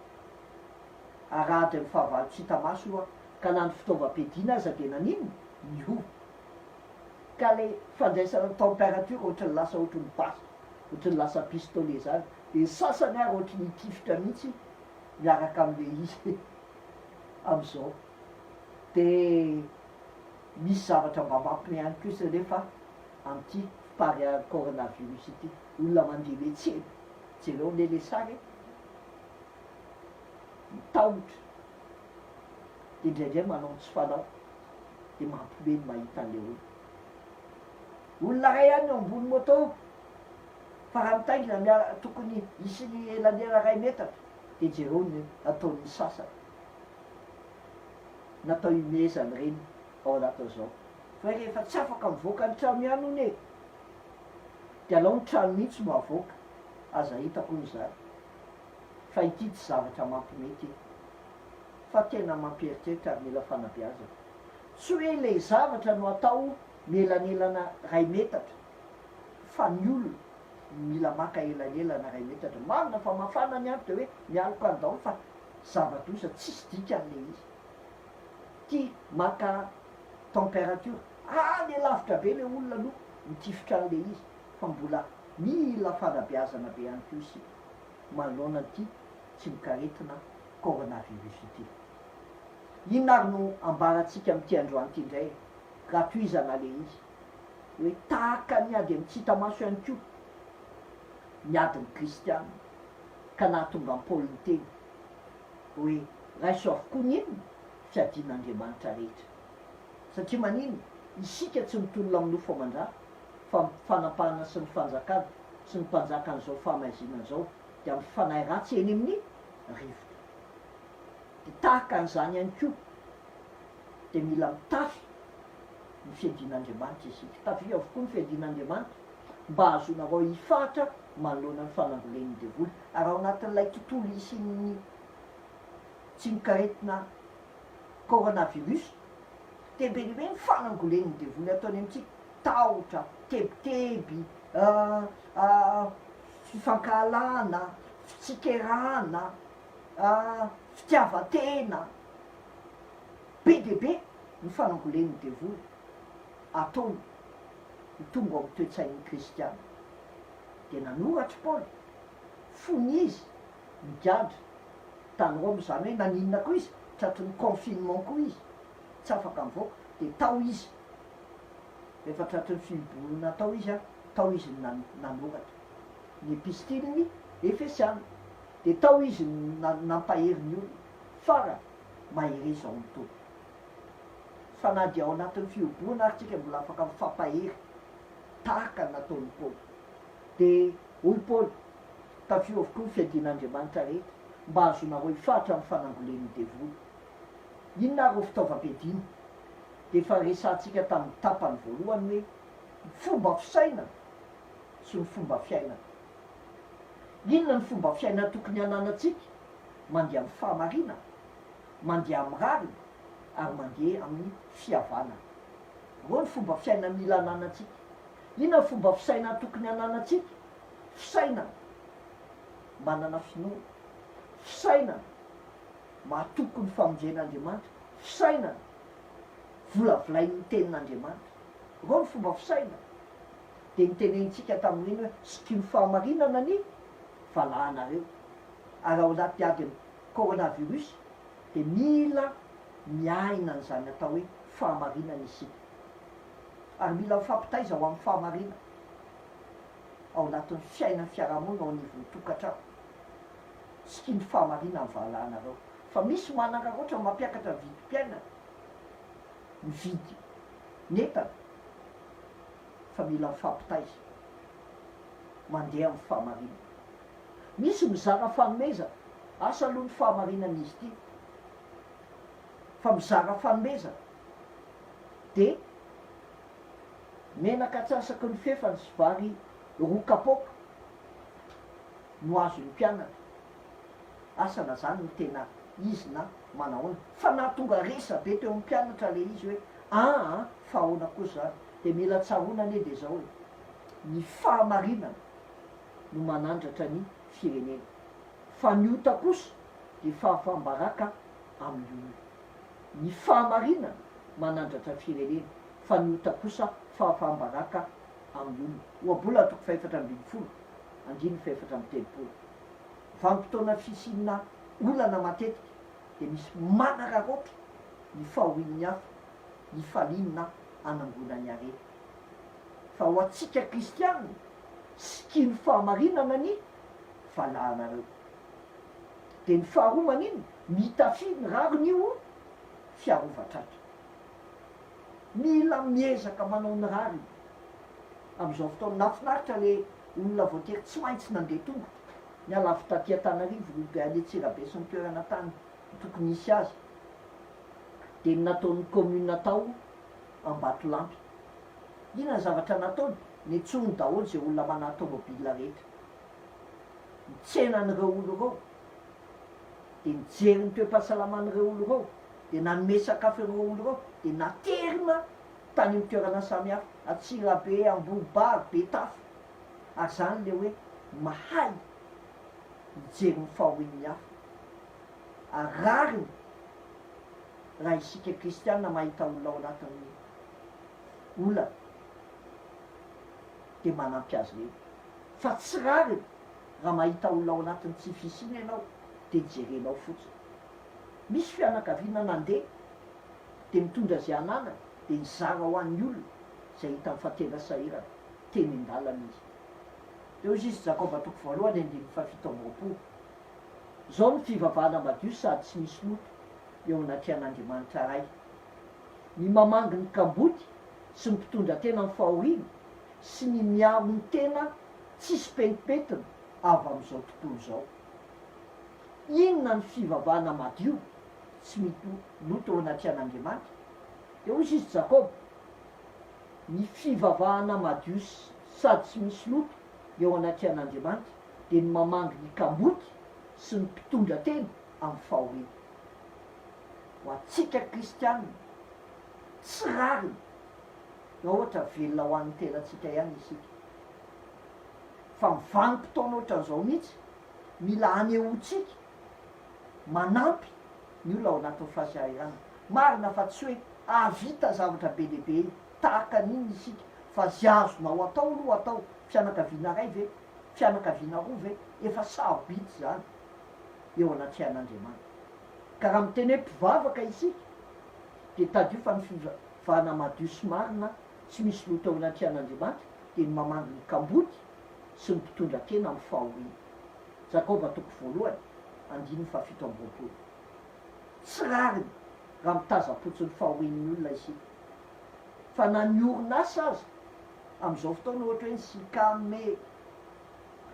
ary ady amy fahavalo tsy hita maso oa ka na ny fitaovam-piadiana aza de nanino miova ka le fandraisana température ohatrany lasa ohatry ny basy ohatry ny lasa pistolet zany de sasany ary ohatry ny tifitra mihitsy miaraka am'le izy am'izao de misy zavatra mba mampime any kosa rehefa am'ty pary coronavirus ity olona mandeha metsena jereo lele sary mitahotra de indraindray manao tsy fanao de mampimeny mahita an'le olona ray any eo ambony moto fa raha mitaingina tokony isiny elanela ray metatra de jereo ny ataon'ny sasany natao imezany reny ao anatao zao fa rehefa tsy afaka mivoaka ny trano ihany ony e de alao ny trano mihitsy mahavoaka aza hitako nyzany fa ity tsy zavatra mampimety fa tena mampieritreritra ary mila fanabeazana tsy hoe le zavatra no atao mielanelana ray metatra fa ny olona mila maka elanelana ray metatra marina fa mafana ny andro de hoe mialoka any daholo fa zavatra osa tsisy dika an'le izy ty maka température le lavitra be le olona aloha mitifitra an'le izy fa mbola mila fanabeazana be any ko isy manoloana ty tsy mikaretina coronavirus ity inona ary no ambaratsika am'ty androany ty indray raha toizana le izy hoe tahaka miady amy tsita maso ihany ko miadiny kristiana ka nahatonga ampolony teny hoe raiso avokoa ny inona fiadin'andriamanitra rehetra satria manino isika tsy mitolona amin'ny nofo aman-drah fa fanapahana sy ny fanjakana sy ny mpanjaka an'izao fahamaizina zao de amy fanahy ratsy eny amin'ny rivotra de tahaka an'izany ihany ko de mila mitafy ny fiadin'andriamanitra isika tafy avokoa ny fiadin'andriamanitra mba azonareo hifatra manoloana ny fanambolen'ny devoly ary ao anatin'ilay tontolo isin'ny tsy mikaretina coronavirus de belibe ny fanangolen'ny devoly ataony amitsika tahotra tebiteby fifankahalana fitsikerana fitiavatena be de be ny fanangolen'ny devoly ataony mitonga ao toetsain'ny kristiana de nanoratra paoly fony izy migadra tany roma zany hoe naninona koa izy tratry ny confinement koa izy tsy afaka mivoaka de tao izy rehefa tratry ny fiborona tao izy tao izy nanoratra ny epistiliny efesiana de tao izy nampaherin'ny olona fara mahery zao mito fa na dia ao anatin'ny fioborona ary tsika mbola afaka mifampahery tahaka nataon'ny paoly de hoy paoly tafio avokoa ny fiadin'andriamanitra rehetra mba azonareo hifatra amin'ny fanangolen'ny devoly inona ro fitaovam-piadina de fa resantsika tamin'ny tapany voalohany hoe fomba fisaina sy ny fomba fiainana inona ny fomba fiainana tokony ananatsika mandeha amin'ny fahamarina mandeha amin'ny rarina ary mandeha amin'ny fihavana ro ny fomba fiainana mila ananatsika inona ny fomba fisaina tokony ananatsika fisaina manana finoana fisaina mahatoko ny famonjen'andriamanitra fisaina volavolain'ny tenin'andriamanitra ro ny fomba fisaina de nitenenitsika tamin'iny hoe syky ny fahamarinana ny valahanareo ary ao anaty adiny coronavirus de mila miaina n'zany atao hoe fahamarinana isika ary mila mifampitaiza ho amin'ny fahamarina ao anatin'ny fiaina fiarahamonina ao anivon'ny tokantrano syky ny fahamarina amin'ny valahanareo fa misy mananga oatra mampiakatra vidim-piainana mividy netana fa mila mifampitaiza mandeha amin'ny fahamarina misy mizara fanomezana asa aloha ny fahamarinana izy ty fa mizara fanomezana de menaka atsasaky ny fefany sy vary roa kapoka no azo ny mpianatra asana zany no tena izy na manahoana fa nahatonga resa be teo amin'ny mpianatra le izy hoe fa ahoana kosa zany de mila tsaroana ane de zao hoe ny fahamarinana no manandratra ny firenena fa ny ota kosa de fahafambaraka amin'ny olona ny fahamarinana manandratra firenena fa ny ota kosa fahafambaraka amin'ny olona ohabola toko faefatra ambin'ny folo andiny faefatra amby telopolo vanim-potoana fisinina olana matetika de misy manararoatra ny fahorian'ny hafa ny falinona anangonany arety fa ho atsika kristianina sikiny fahamarinana ny valahanareo de ny faharoa manino mitafiny rariny io fiarovatratra mila miezaka manao ny rariny am'izao fotoana nafinaritra le olona voatery tsy maintsy nandeha tongotra ny alavy taty Antananarivo robe ale Tsirabe sy ny toerana tany tokony misy azy de nataon'ny commune tao Ambatolampy ina zavatra nataony netsony daholo zay olona mana tomobile rehetra nitsenan'ireo olo reo de nijery ny toe-pahasalaman'ireo olo reo de nanome sakafo ireo olo reo de naterina tany amy toerana samihafa Atsirabe, Ambobary, Betafy ary zany le hoe mahay mijery ny fahorian'ny hafa ary rariny raha isika kristianina mahita olona ao anatin'ny olana de manampy azy reny fa tsy rariny raha mahita olona ao anatin'ny tsy fisiny ianao de jerenao fotsiny misy fianakaviana nandeha de mitondra zay anana de nizara ho an'ny olona zay hita mifatena sahirana teny an-dalana izy de ozy izy Jakoba toko voalohany andiny fafito amby roapolo zao ny fivavahana madio sady tsy misy loto eo anaty an'Andriamanitra ray ny mamangy ny kamboty sy mipitondra tena ny fahoriana sy ny miaro ny tena tsisy petipetina avy am'izao tontolo zao inona ny fivavahana madio tsy mito loto eo anaty an'Andriamanitra de ozy izy Jakoba ny fivavahana madio sady tsy misy loto eo anaty an'Andriamanitra de ny mamangy ny kamboty sy ny mpitondra tena amin'ny fahoriana ho atsika kristianina tsy rariny raha ohatra velona ho an'ny tenatsika ihany isika fa mivanim-potoana ohatran'izao mihitsy mila anehoantsika manampy ny olona ao anatin'ny fahasahirana marina fa tsy hoe avita zavatra be lehibe tahaka n'iny isika fa zy azonao atao no atao fianakaviana ray ve fianakaviana roa ve efa sarobidy zany eo anaty an'Andriamanitra ka raha miteny hoe mpivavaka isika de tadio fa ny fivavahana madio sy marina tsy misy loto ao anaty an'Andriamanitra de ny mamangy ny kamboty sy ny mpitondra tena amin'ny fahoriana Jakoba toko voalohany andiny fafito amby roapolo tsy rariny raha mitazapotsy ny fahorian'ny olona isika fa na ny orinasa azy am'izao fotoana ohatra hoe ny sikame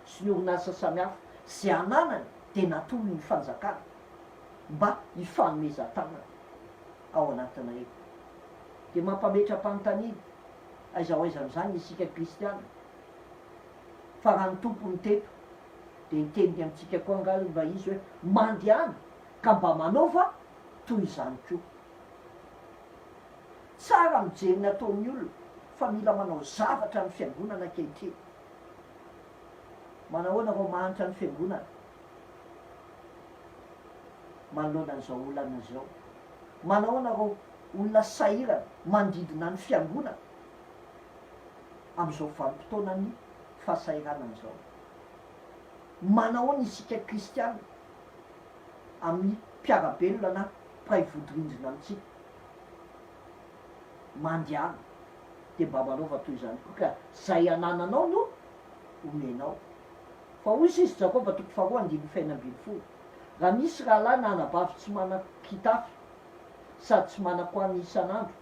sy ny orinasa samihafa zay ananany de natolo ny fanjakana mba hifanomezan-tanana ao anatina eo de mampametra-panontaniana aiza ho aiza am'izany isika kristianina fa raha ny tompo ny teto de hiteniny amitsika koa nga mba izy hoe mandehana ka mba manaova toy izany koa tsara mijery ny ataon'ny olona fa mila manao zavatra ny fiangonana ankehitriny manahoana rao mahanitra ny fiangonana manoloana an'izao olana zao manahoana rao olona sahirana mandidina ny fiangonana am'izao vanim-potoana ny fahasahiranan'izao manahoana isika kristianina amin'ny mpiarabelona na mpiray vodorindrina amitsika mandehana de mba manaova toy izany koa ka zay anananao no omenao fa ozy izy Jakoba toko faharoa andiny faina ambiny folo raha misy raha lahy na anabavy tsy manan-kitafy sady tsy manan-koany isan'andro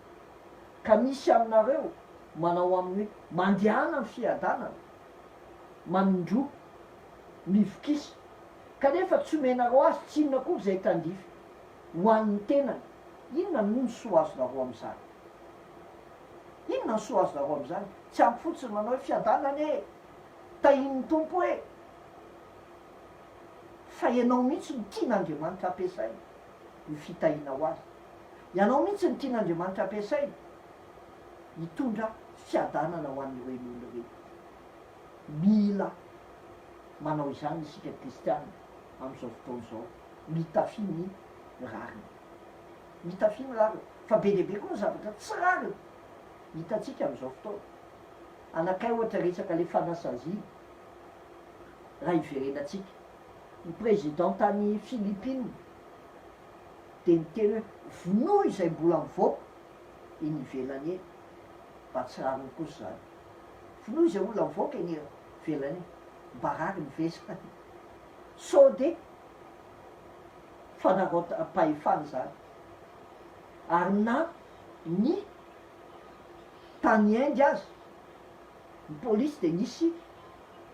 ka misy aminareo manao amin'ny hoe mandehana ny fiadanana manindro mivokisa kanefa tsy omenareo azy tsy inona koa zay tandify ho an'ny tenany inona no ny soa azonareo am'izany inona ny soa azonareo am'izany tsy ampy fotsiny manao hoe fiadanana e tahin'ny tompo hoe fa ianao mihitsy ny tian'Andriamanitra ampiasaina ny fitahina ho azy ianao mihitsy ny tian'Andriamanitra ampiasaina hitondra fiadanana ho an'ireny olo reny mila manao izany isika kristianina am'izao fotoana zao mitafiny rariny mitafiny rariny fa be lehibe koa ny zavatra tsy rariny hitatsika am'izao fotoana anakay ohatra resaka le fanasazina raha iverenatsika ny président tany Philippines de miteny hoe vonoa izay mbola mivoaka iny ivelany eny mba tsy rariny kosa zany vonoa izay olona mivoaka eny ivelany eny mba rary ny vesaka sao de fanarota-pahefana zany ary na ny tany Indy azy ny polisy de nisy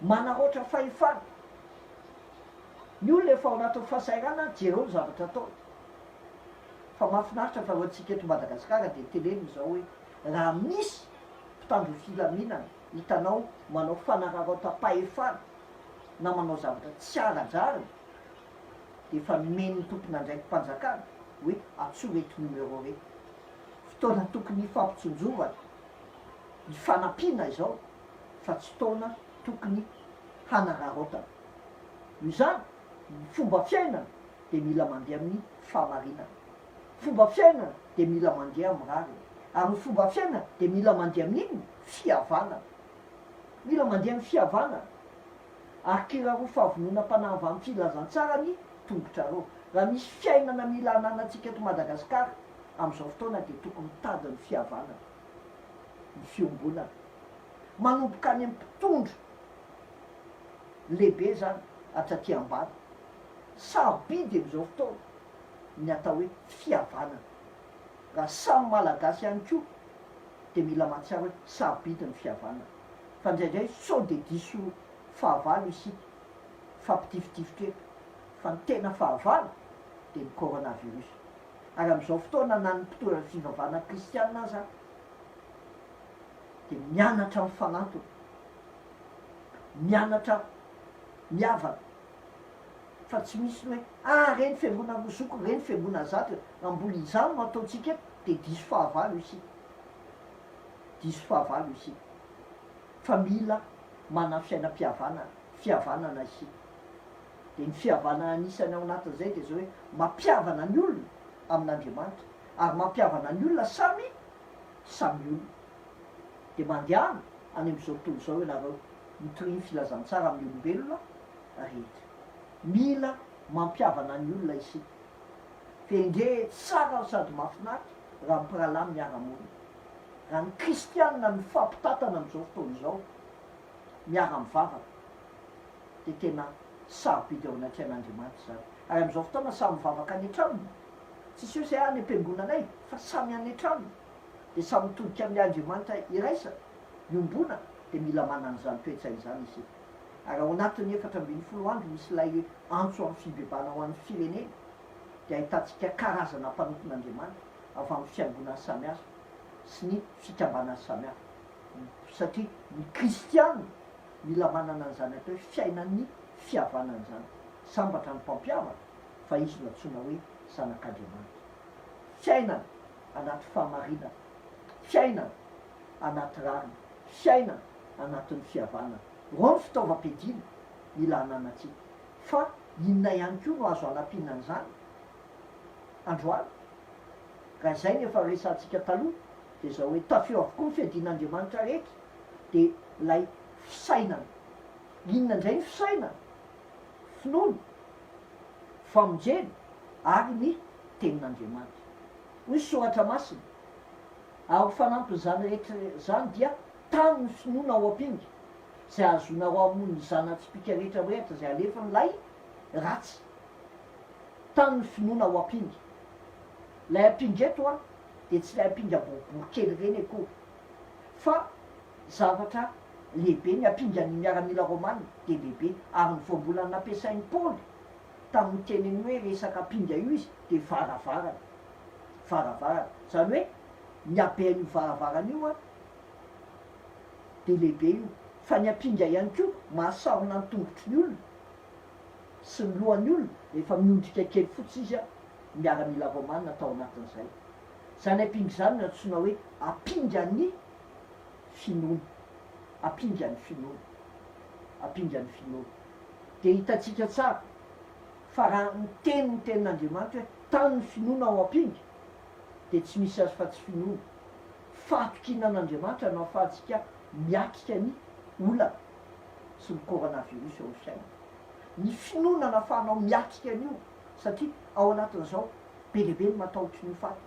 manaratra fahefana ny olona efa ao anatin'ny fahasairana jereo ny zavatra atao fa mahafinaritra fa atsika eto Madagasikara de teneny zao hoe raha misy mpitandro filaminana hitanao manao fanararota-pahefana na manao zavatra tsy ara-drariny de efa men'ny tompona ndraiky mpanjakana hoe atsoa reto numéro reto fotoana tokony fampitsonjovana ny fanampiana izao fa tsy fotoana tokony hanararotana io zany ny fomba fiainana de mila mandeha amin'ny fahamarinana fomba fiainana de mila mandeha amin'ny rariny ary ny fomba fiainana de mila mandeha amin'iny fihavanana mila mandeha amin'ny fihavanana ary kiraro fahavonona-panahy amin'ny filazantsara ny tongotra reo raha misy fiainana mila ananatsika eto Madagasikara am'izao fotoana de tokony mitady ny fihavanana ny fiombonana manomboka any amin'ny mpitondro lehibe zany atraty ambany sarobidy am'izao fotoana ny atao hoe fihavanana raha samy malagasy ihany koa de mila mahatsiaro hoe sarobidy ny fihavanana fa ndraindray sao de diso fahavalo isika fampitifitifitra eto fa ny tena fahavalo de ny coronavirus ary am'izao fotoana na ny mpitondra fivavahana kristianina zany de mianatra mifanatona mianatra miavana fa tsy misy hoe reny fiambona mosoko reny fiambona zato ambola izany no ataotsika eto de diso fahavalo isika diso fahavalo isika fa mila mana fihavanana isika de ny fihavanana anisany ao anatin'izay de zao hoe mampiavana ny olona amin'Andriamanitra ary mampiavana ny olona samy olona de mandehana any am'izao tontolo zao hoe nareo mitoriny filazantsara amin'ny olombelona rehetra mila mampiavana ny olona isika fendre tsara sady mahafinaritra raha mpirahalahy miara-monina raha ny kristianina ny fampitatana am'izao fotoana zao miara-mivavaka de tena sarobidy ao anaty an'Andriamanitra zany ary am'izao fotoana samy mivavaka any an-tranony tsisy hoe say any am-piangonanay fa samy any an-tranony de samy mitodika amin'ny Andriamanitra iraisa iombona de mila manan'izany toetra izany isika ary ao anatin'ny 4 andro misy lay hoe antso amin'ny fibebana ho an'ny firenena de ahitantsika karazana mpanompon'Andriamanitra avy amin'ny fiangonana samihafa sy ny fikambana samihafa satria ny kristianina mila manana an'izany atao hoe fiainan'ny fihavanana zany sambatra ny mpampiavaka fa izy no antsoina hoe zanak'Andriamanitra fiainana anaty fahamarinana fiainana anaty rariny fiainana anatin'ny fihavanana ro ny fitaovam-piadiana mila ananatsika fa inona ihany koa no azo anampianan'izany androany raha izay nefa resantsika taloha de zao hoe tafeo avokoa ny fiadian'Andriamanitra rehetra de lay fisainana inona indray ny fisainana finoana famonjena ary ny tenin'Andriamanitra hoy soratra masina ary fanampin'izany rehetra zany dia tany ny finoana ao am-pinga zay azonareo amon'ny zanatsipika rehetra rehetra zay alefany lay ratsy tany ny finoana ao am-pinga lay ampinga eto de tsy lay ampinga boribory kely reny akory fa zavatra lehibe ny ampingan'ny miaramila romanina de lehibe ary ny voambolana nampiasain'ny Paoly tamin'ny teneny hoe resaka ampinga io izy de varavarana zany hoe ny abean'io varavarana io de lehibe io fa ny ampinga ihany koa mahasarona ny tongotry ny olona sy ny lohan'ny olona rehefa miondrika kely fotsy izy miaramila romanina tao anatin'izay zany ampinga zany no antsoina hoe ampingan'ny finoana ampingan'ny finoana de hitatsika tsara fa raha ny tenin'Andriamanitra hoe tany ny finoana ao ampinga de tsy misy azy fa tsy finoana fatokinan'Andriamanitra no ahafahantsika miakika ny olana sy ny coronavirus ao fiainana ny finoana nahafahanao miakika an'io satria ao anatin'izao be lehibe no mataotry ny faty,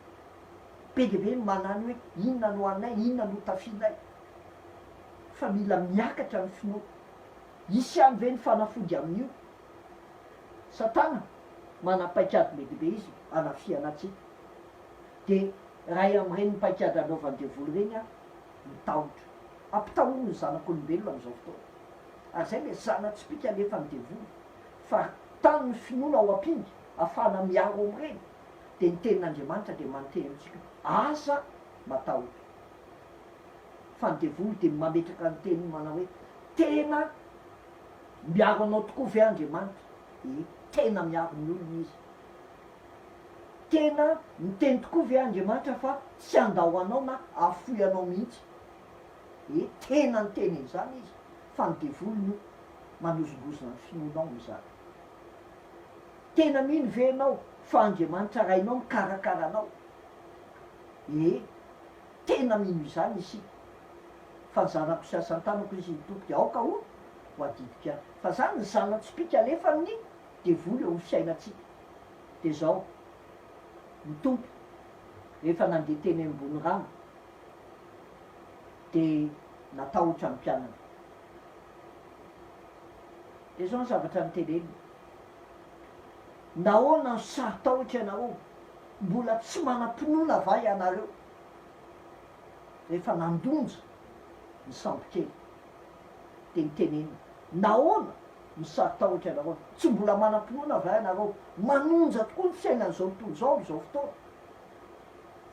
be lehibe no manany hoe inona no anay, inona no tafinay, fa mila miakatra ny finoana. Isy any ve ny fanafody amin'io? Satana manam-paikady lehibe izy anafiana atsika, de raha am'ireny paikady anaovany devoly reny a mitahotra, ampitahono ny zanak'olombelona am'izao fotoana. Ary zay le zana-tsipika alefa ny devoly, fa tany ny finoana ao ampingy ahafahana miaro am'ireny, de ny tenin'Andriamanitra de manonteny antsika aza matahotra. Fa ny devoly de mametraka ny teniny manao hoe tena miaro anao tokoa ve Andriamanitra? Tena miaro ny olona izy. Tena miteny tokoa ve Andriamanitra fa tsy andao anao na afoy anao mihitsy? Tena ny teniny zany izy, fa ny devoly no manozongozona ny finoanao mizany. Tena mino ve anao fa Andriamanitra rainao mikarakara anao? Tena mino izany isika. Fa ny zanako sy asan-tanako izy nitompy de aoka ho adidika, fa zany ny zana-tsipika alefa amin'ny devoly eo amin'ny fiainatsika. De zao mitompy rehefa nandeha teny ambony rano de natahotra ny mpianana, de zao ny zavatra nyteneny: nahoana ny saritahotra ianareo, mbola tsy manam-pinoana va ianareo? Rehefa nandonja ny sambo kely de niteneny: nahoana ny saritahotra ianareo, tsy mbola manam-pinoana va ianareo? Manonja tokoa ny fiainan'izao tontolo zao am'izao fotoana.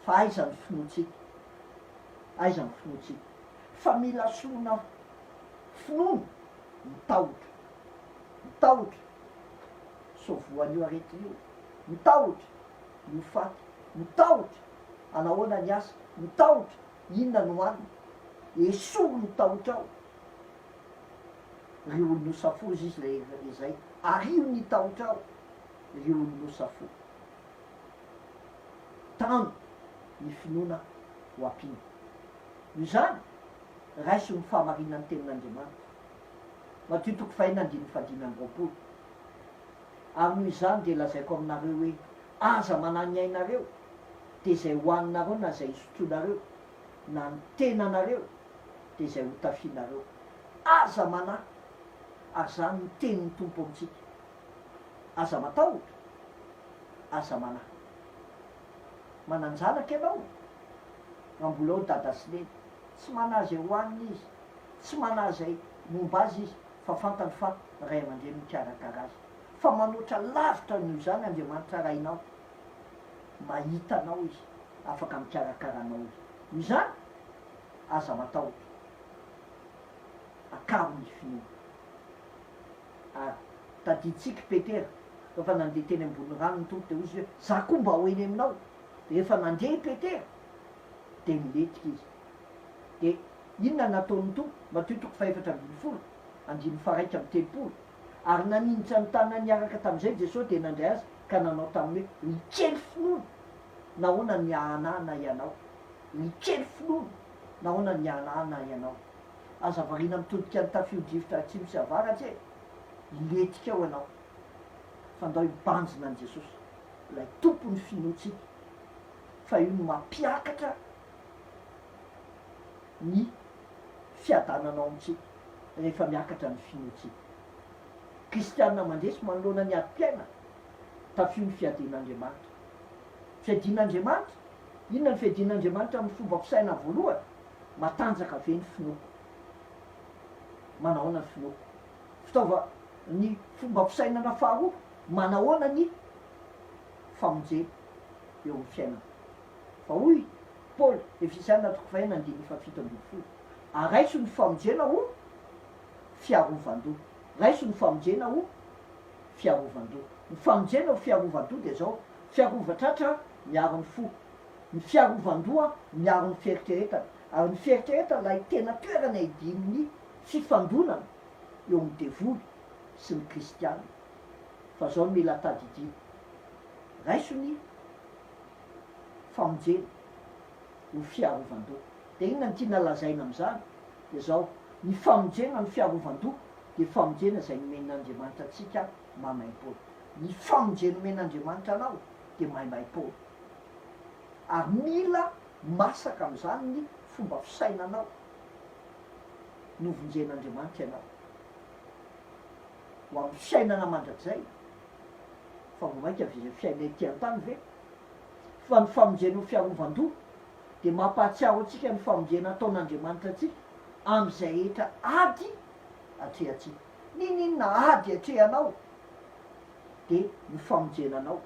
Fa aiza ny finoantsika? Aiza ny finoantsika? Fa mila solona finoana, mitahotra, mitahotra sovoan'io arety io, mitahotra io faty, mitahotra anahoana ny asa, mitahotra inona no hanina, esolo mitahotra ao. Ry olo nosafo izy le zay, ario ny tahotra ao, ry olo nosafo. Tano ny finoana ho ampiny. Io zany raiso ny fahamarinan'ny tenin'Andriamanitra. Matio toko faina andiny fadimy amby roapolo. Ary noho izany de lazaiko aminareo hoe aza manany ainareo, de zay hoaninareo na zay isotronareo, na ny tenanareo de zay ho tafinareo. Aza mana, ary zany ny tenin'ny tompo amitsika. Aza matahotra, aza mana. Mananjanaka ianao, mambola ao dada sy neny, tsy manazy hoaniny izy, tsy manazy momba azy izy, fa fantany fa ray aman-dreny mikarakara azy. Fa manoatra lavitra noho izany Andriamanitra rainao, mahitanao izy, afaka mikarakaranao izy. Noho izany aza matahotra, akaro ny finoana. Tadiditsika Petera rehefa nandeha teny ambony rano ny tompo de izy hoe za koa mba hoeny aminao. De rehefa nandeha Petera de miletika izy. De inona nataon'ny tompo? Matio toko faefatra ambin'ny folo, andiny faraika amby telopolo. Ary naninitra ny tanana niaraka tam'izay Jesosy de nandray azy ka nanao taminy hoe mikely finoana, nahoana ny ahanahana ianao, mikely finoana, nahoana ny ahanahana ianao. Aza varina mitodika ny tafio-drivotra atsimo sy avaratsy e, iletika ao ianao, fa ndao hibanjina an' Jesosy, lay tompony finoantsika, fa io no mampiakatra ny fiadananao amitsika rehefa miakatra ny finoantsika. Kristianina mandresy manoloana ny ady-piaina, tafio ny fiadin'Andriamanitra. Fiadin'Andriamanitra, inona ny fiadin'Andriamanitra amin'ny fomba fisaina voalohany? Matanjaka ve ny finoako? Manahoana ny finoako? Fitaova ny fomba fisainana faharoa, manahoana ny famonjena eo amin'ny fiainana. Fa hoy Paoly, Efesiana toko fahaenina andiny fafito ambin'ny folo, araiso ny famonjena ho fiarovan-doha. Raiso ny famonjena ho fiarovan-doha. Ny famonjena ho fiarovan-doha de zao: fiarovatratra miaro ny fo, ny fiarovan-doha miaro ny fieritreretana. Ary ny fieritreretana lay tena toerana idimin'ny fifandonana eo amin'ny devoly sy ny kristiana. Fa zao no mila tadidina, raiso ny famonjena ho fiarovan-doha. De inona ny tiana lazaina am'izany? De zao: ny famonjena ny fiarovan-doha de famonjena zay nomen'Andriamanitra atsika mamaim-polo. Ny famonjena nomen'Andriamanitra anao de maimai-polo ary mila masaka am'izany ny fomba fisainanao novonjen'Andriamanitra ianao ho amin'ny fiainana mandrakizay fa vomaika avy fiainay ty an-tany ve fa ny famonjena ho fiarovan-doha de mampahatsiaro atsika ny famonjena ataon'Andriamanitra atsika am'izay rehetra ady atrehatsika ninina ady atrehanao de ny famonjenanao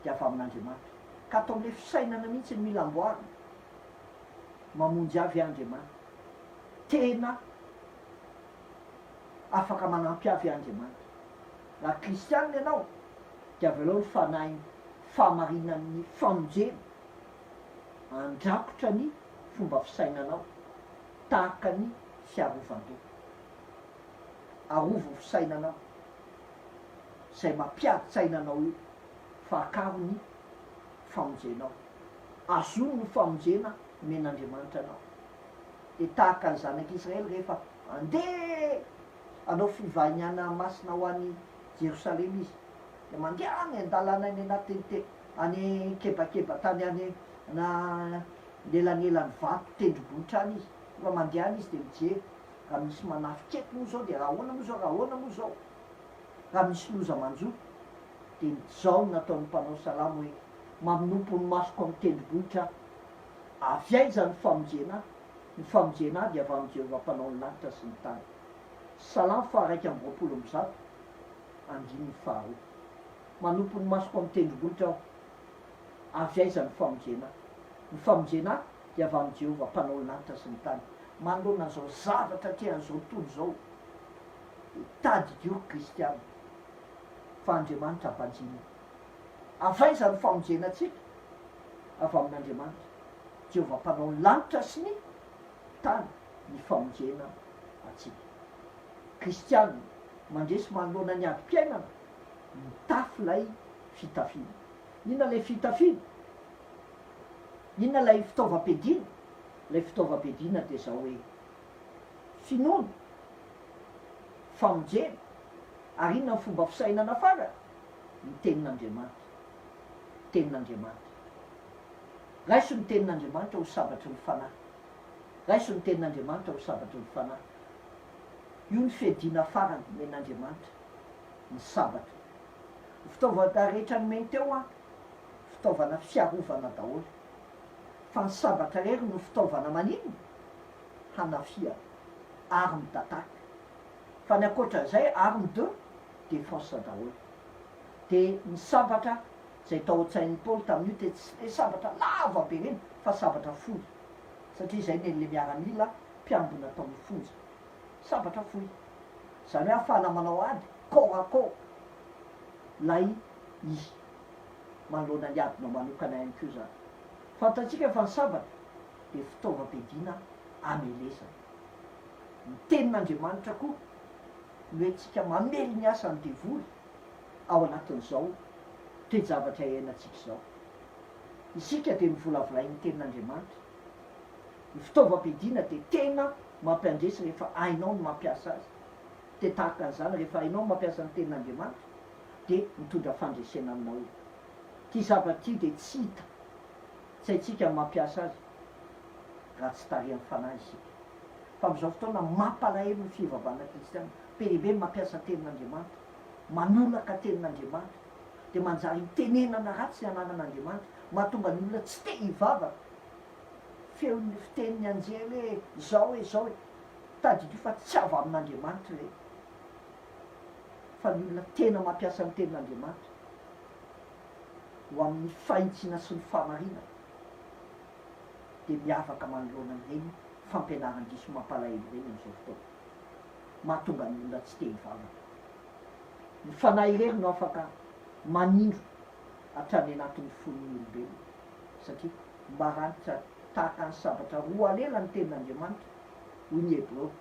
de avy amin'Andriamanitra ka atao am'le fisainana mihitsy ny mila amboarina mamonjy avy Andriamanitra tena afaka manampy avy Andriamanitra raha kristianina ianao de avy aleo ny fanahy fahamarinan'ny famonjena andrakotra ny fomba fisainanao tahaka ny fiarovan-doha arovo fisainanao zay mampiady-tsainanao io fa akaro ny famonjenao azono ny famonjena men'Andriamanitra anao de tahaka ny zanak'Israely rehefa andeha anao fivahiniana masina ho an'ny Jerosalema izy de mandeha any an-dalana any anaty any kebakeba tany any na nelanelan'ny vato tendrombohitra any izy fa mandeha any izy de mijery raha misy manafikety moa zao de raha ahoana moa zao raha ahoana moa zao raha misy loza manjo de zao nataon'ny mpanao salamo hoe manompo ny masoko amin'ny tendrombohitra avy aiza ny famonjena de avy amin'ny Jehova mpanao ny lanitra sy ny tany salamo fa raiky amby roapolo amby zato andiny faharoa manompo ny masoko amin'ny tendrombohitra aho avy aiza ny famonjena de avy amin'ny Jehova mpanao ny lanitra sy ny tany manoloana zao zavatra trehan'izao tontolo zao tady dio kristiana fa Andriamanitra ampanjina avy aiza ny famonjena atsika avy amin'Andriamanitra Jehova mpanao ny lanitra sy ny tany ny famonjena atsika kristiana mandresy manoloana ny ady-piainana mitafy lay fitafiana inona lay fitafiana inona lay fitaovam-piadiana lay fitaovam-piadiana de zao hoe finoana famonjena ary inona ny fomba fisainana fara ny tenin'Andriamanitra raiso ny tenin'Andriamanitra ho sabatry ny fanahy raiso ny tenin'Andriamanitra ho sabatry ny fanahy io ny fiadiana farany men'Andriamanitra ny sabatra fitaovana rehetra nomeny teo a fitaovana fiarovana daholo fa ny sabatra rery no fitaovana manino hanafia arme d'attaque fa ny akoatran'izay arme de défense daholo de ny sabatra zay tao an-tsain'ny Paoly tamin'io de tsy le sabatra lava be reny fa sabatra fohy satria zay nen'le miaramila mpiambina tamin'ny fonja sabatra fohy zany hoe afahana manao ady corps à corps lay izy manoloana ny adinao manokana ihany koa zany fantatsika fa ny sabatra de fitaovam-piadiana amelesana ny tenin'Andriamanitra koa no hoe mamely ny asany devoly ao anatin'izao toejavatra iainantsika zao isika de mivolavolainy tenin'Andriamanitra ny fitaovam-piadiana de tena mampiandresy rehefa hainao no mampiasa azy de tahaka an'izany rehefa hainao mampiasa ny tenin'Andriamanitra de mitondra fandresena aminao io ty zavatra ty de tsy hita tsy haitsika mampiasa azy raha tsy tarihan'ny fanahy isika fa am'izao fotoana mampalahelo ny fivavahana kristiana beribe mampiasa tenin'Andriamanitra manolaka tenin'Andriamanitra de manjary tenenana ratsy ny ananan'Andriamanitra mahatonga ny olona tsy te hivavaka feo ny fiteniny anjery hoe zao hoe tadidio fa tsy avy amin'Andriamanitra re fa ny olona tena mampiasa ny tenin'Andriamanitra ho amin'ny fahintsina sy ny fahamarina de miavaka manoloana n'ireny fampianaran-diso mampalahelo reny am'izao fotoana mahatonga ny olona tsy te hivavaka ny fanahy rery no afaka manindro hatrany anatin'ny fon'ny olombelona satria mba ranitra tahaka ny sabatra roa alela ny tenin'Andriamanitra hoy ny Hebreo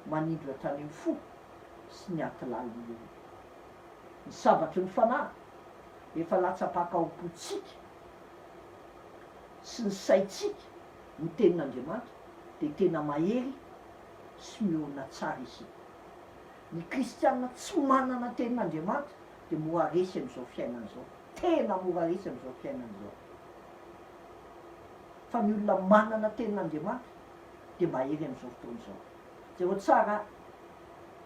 manindro hatrany amin'ny fo sy ny atilaliny io ny sabatry ny fanahy efa latsapaka aopotsika sy ny saitsika ny tenin'Andriamanitra de tena mahery sy miona tsara isika ny kristianina tsy manana tenin'Andriamanitra de moa resy am'izao fiainana zao tena mora resy am'izao fiainana zao fa ny olona manana tenin'Andriamanitra de mahery am'izao fotoana zao zay ho tsara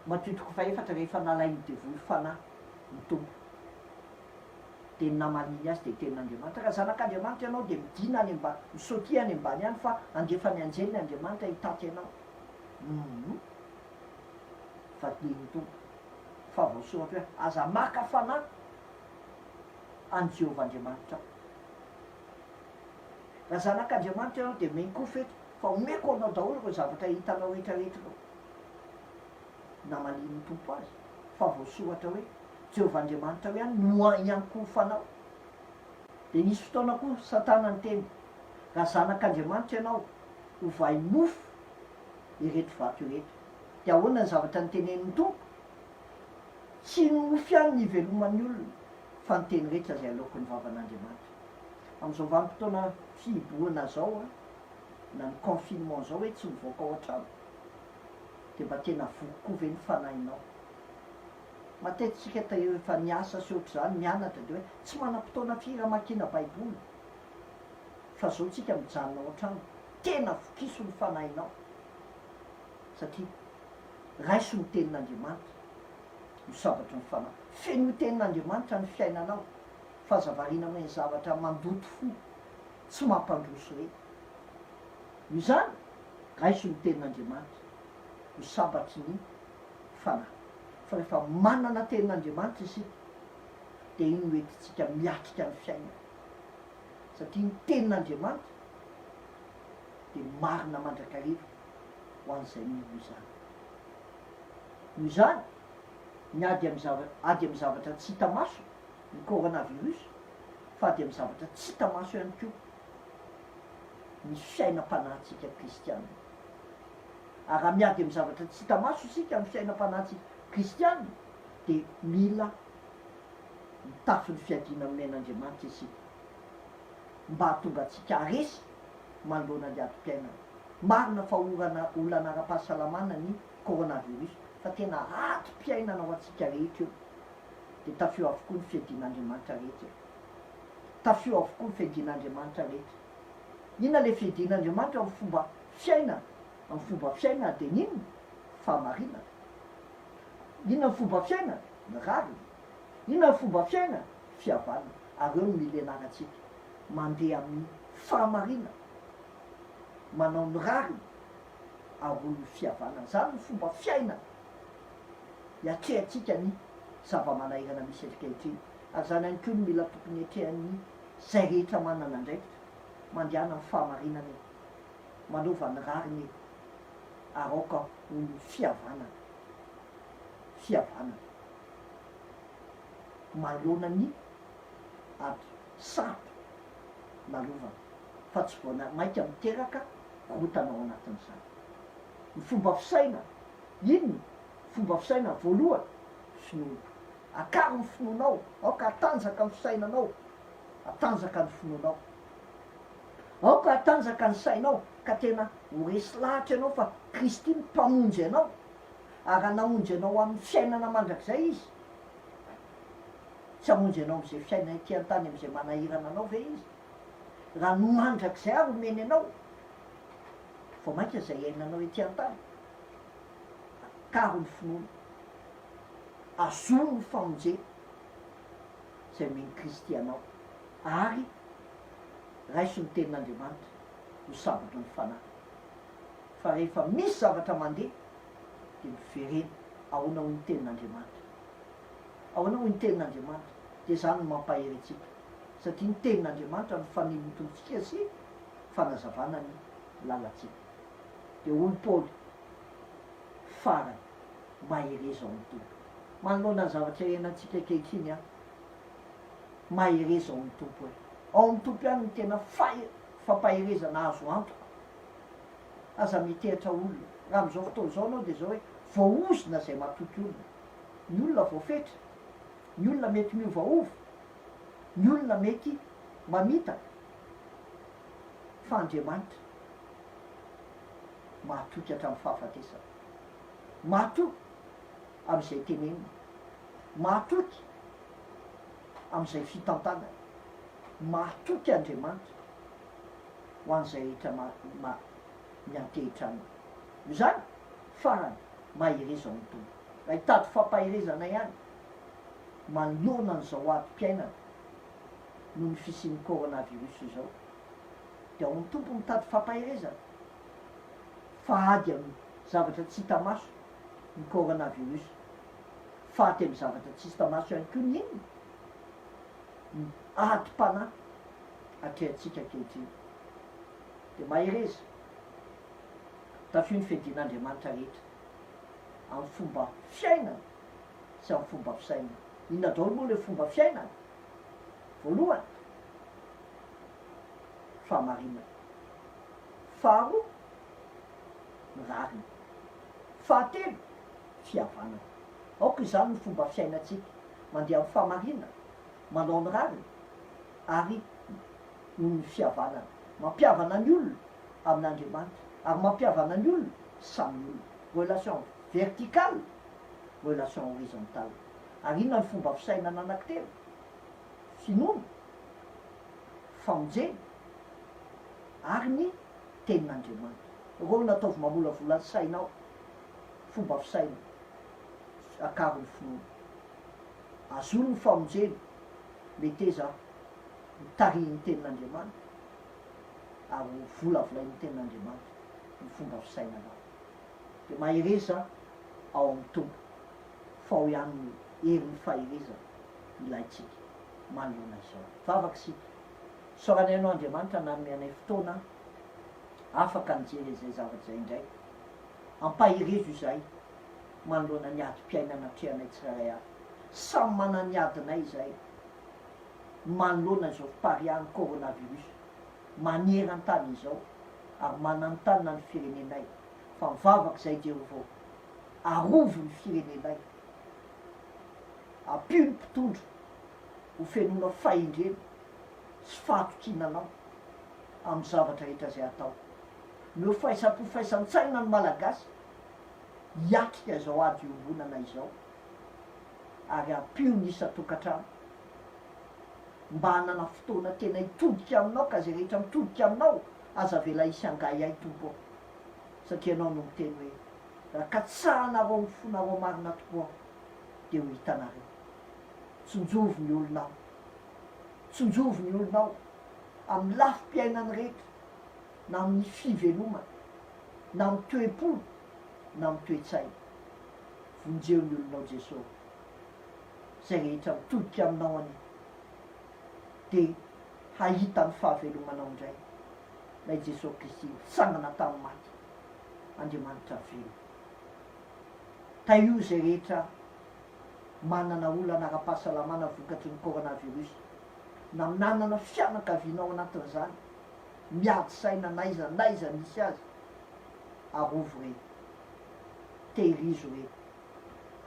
matotoko faefatra rehefa nalainy devoly fanahy ny tompo de namaniny azy de tenin'Andriamanitra raha zanak'Andriamanitra ianao de midina any ambany misaoty any ambany any fa andefa ny anjeliny Andriamanitra hitaty ianao fa diny tompo fa voasoratra hoe aza maka fanahy any Jehovah Andriamanitra raha zanak'Andriamanitra ianao de meny kofetra fa omeko anao daholo reo zavatra hitanao rehetrarehetra reo namaliny tompo azy fa voasoratra hoe Jehovah Andriamanitra hoe any no iankofanao de nisy fotoana koa Satana ny teny raha zanak'Andriamanitra ianao ovay mofo ireto vato ireto de ahoana ny zavatra nytenenin'ny tompo tsy mofo ihany ny iveloman'ny olona fa nyteny rehetra zay alokon'ny vavan'Andriamanitra am'izao vanim-potoana fihiboana zao na ny confinement zao hoe tsy mivoaka ao an-trano de mba tena vokokoa ve ny fanahinao matetisika efa niasa sy ohatr' zany mianatra de hoe tsy manam-potoana firy makina baiboly fa zao tsika mijanona ao an-trano tena vokiso ny fanahinao satria raiso ny tenin'Andriamanitra misabatry ny fanahy feno tenin'Andriamanitra ny fiainanao fahazavarina amin'ny zavatra mandoto fo tsy mampandroso hoe io zany raiso ny tenin'Andriamanitra misabatry ny fanahy fa rehefa manana tenin'Andriamanitra isika de iny noetitsika miatrika ny fiaina satria ny tenin'Andriamanitra de marina mandrakariva ho an'izay milo izany noho izany ny ady am'ny zavatra tsy hita maso ny coronavirus fa ady am'ny zavatra tsy hita maso ihany koa ny fiainam-panahintsika kristiana ary raha miady am'ny zavatra tsy hita maso isika amin'ny fiainam-panahintsika kristiana de mila mitafy ny fiadina amin'Andriamanitra isika mba hahatonga atsika aresy manoloana ny ady-piainana marina fa olana ara-pahasalamana ny coronavirus fa tena ady-piainana ho atsika rehetra eo de tafio avokoa ny fiadin'Andriamanitra rehetra tafio avokoa ny fiadin'Andriamanitra rehetra inona le fiadin'Andriamanitra amin'ny fomba fiainana de ninona fahamarinana inona ny fomba fiainana ny rariny inona ny fomba fiainana fihavanana ary eo no mila ianaratsika mandeha amin'ny fahamarinana manao ny rariny ary ny fihavanana zany ny fomba fiainana hiatrehatsika ny zava-manahirana misy ankehitriny ary zany ihany koa ny mila tokony hatrehan'ny zay rehetra manana andraikitra mandehana amin'ny fahamarinana e manova ny rariny e aroka ho ny fihavanana malona ny ady sato malovana fa tsy voana mainka miteraka rotanao anatin'izany ny fomba fisaina inony fomba fisaina voalohany finoana akary ny finoanao aoka atanjaka ny fisainanao atanjaka ny finoanao aoka atanjaka ny sainao ka tena ho resy lahatra ianao fa Kristy ny mpamonjy ianao ary anamonjy ianao amin'ny fiainana mandrakizay izy tsy amonjy ianao am'izay fiainana ety an-tany am'izay manahirana anao ve izy raha no mandrakizay ary omeny ianao fa mainka zay iainanao ety an-tany karo ny finoana azono ny famonjena zay meny Kristy ianao ary raiso ny tenin'Andriamanitra ho sabatry ny fanahy fa rehefa misy zavatra mandeha de miverena ahoana ho ny tenin'Andriamanitra ahoana ho ny tenin'Andriamanitra de zany no mampahery atsika satria ny tenin'Andriamanitra no fanimotonytsika sy fanazavana ny lalatsika de olo Paoly farany mahereza ao ny tompo manoloana ny zavatra iainan-tsika kehitriny a mahereza ao ny tompo hoe ao ny tompo ihany ny tena fampaherezana azo antoka aza mitehatra olona raha am'izao fotoana zao anao de zao hoe voaozona zay matoky olona ny olona voafetra ny olona mety miovaova ny olona mety mamitaka fa Andriamanitra mahatoky hatramin'ny fahafatesana mahatoky am'izay tenenina mahatoky am'izay fitantana mahatoky Andriamanitra ho an'izay rehetra miantehitra aminy. Io zany farany mahireza ny tompo. Raha hitady fampaherezana ihany manoloana an'izao ady-piainana noho ny fisian'ny coronavirus izao, de ao ny tompo mitady fampaherezana. Fahady amin'ny zavatra tsy hita maso ny coronavirus, faty amin'ny zavatra tsy hita maso ihany koa ny inona ny ady-panahy atrehantsika ankehitriny. De mahereza tafio ny fiadin'Andriamanitra rehetra amin'ny fomba fiainana sy amin'ny fomba fisaina. Inona daholo moa le fomba fiainana? Voalohany, fahamarinana. Faharoa, ny rariny. Faha-telo, fihavanana. Aoka izany ny fomba fiainantsika, mandeha amin'ny fahamarinana, manao ny rariny, ary noho ny fihavanana. Mampiavana ny olona amin'Andriamanitra, ary mampiavana ny olona samy olona. Relation verticale, relation horizontale. Ary inona ny fomba fisainana anankitelo? Finoana, famonjena, ary ny tenin'Andriamanitra. Reo nataovy mamolavola ny sainao, fomba fisaina, akaro ny finoana. Azony ny famonjena, meteza mitarihy ny tenin'Andriamanitra, ary volavolainy tenin'Andriamanitra ny fomba fisainana. De mahereza ao amin'ny tompo, fa ao ihany ny herin'ny faherezana ilaitsika manoloana izao. Vavaky sika, saorana ianao Andriamanitra nanome anay fotoana afaka nijery izay zavatra zay indray, ampaherezo izay manoloana ny ady-piainana trehanay tsiraray avy. Samy mana ny adinay izay manoloana izao fiparihan'ny coronavirus maneran-tany izao, ary manantanina ny firenenay. Fa mivavaka izay Jehovah, arovo ny firenenay, apio ny mpitondro ho fenona fahendrena sy fahatokinanao amin'ny zavatra rehetra zay atao. Meo faisapo faisan-tsaina ny malagasy hiatrika izao ady iombonana izao, ary apio ny isa-tokantrano mba hanana fotoana tena hitodika aminao, ka zay rehetra mitodika aminao aza vela isy angay ay tompo. Satria anao no miteny hoe raha katsahanareo ny fonareo marina tokoa de ho hitanareo. Tsonjovo ny olonao, tsonjovo ny olonao amin'ny lafim-piainany rehetra, na amin'ny fivelomana, na amin'ny toe-polo, na amin'ny toe-tsaina. Vonjeo ny olonao Jesosy, zay rehetra mitodika aminao any, de hahita ny fahavelomanao indray. Lay Jesosy Kristy sangana tamin'ny maty, Andriamanitra velo. Taio zay rehetra manana olana ara-pahasalamana vokatry ny coronavirus, na nanana fianakavianao anatin'izany, miady saina naiza misy azy, arovo reny, tehirizo reny,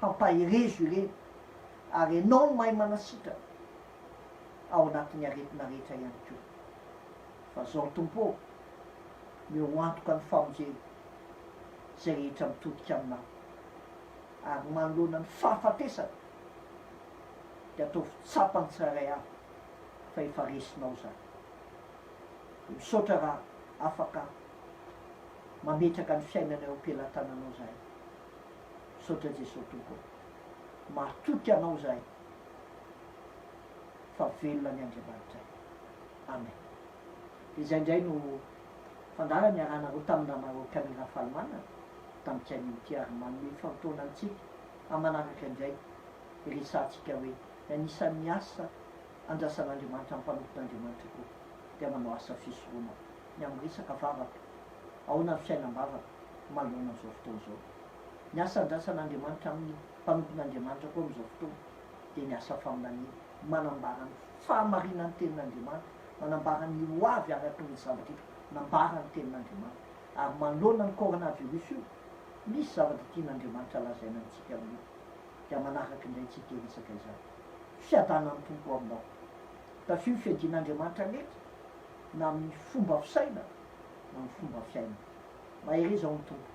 hampaherezo ireny, ary enao no mahay manasitra ao anatin'ny aretina rehetra ihany koa. Fa zao tompo, meo antoka ny famonjena zay rehetra mitodika aminao, ary manoloana ny fahafatesana de ataovy tsapany tsiraray avy, fa efa resinao zany. Misaotra raha afaka mametraka ny fiainana eo am-pelantananao zay. Misaotra Jesosy tompo, mahatoky anao zay, fa velona ny Andriamanitra. Amen. De zay indray no fandarany iarahanareo tamin'ny namareo Camille Rafalimanana tamin'ny Camille ty, ary manome fanontona antsika amanaraka indray resantsika hoe anisan'ny asa andrasan'Andriamanitra, ampanompon'Andriamanitra koa dia manao asa fisoroana ny amin'ny resaka vavaka ahoana ny fiainam-bavaka manoloana amin'izao fotoana izao. Ny asa andrasan'Andriamanitra amin'ny mpanompon'Andriamanitra koa amin'izao fotoana dia ny asa faminaniana, manambara ny fahamarinan'ny tenin'Andriamanitra, manambara ny ho avy araka ny zavatra nambara ny tenin'Andriamanitra, ary manoloana ny coronavirus io misy zavatra tian'Andriamanitra lazaina antsika amin'io. Dia manaraka indray tsika resaka izany, fiadanan'ny tompo aminao, tafio fiadin'Andriamanitra rehetra na amin'ny fomba fisaina na amin'ny fomba fiaina. Mahereza ao ny tompo.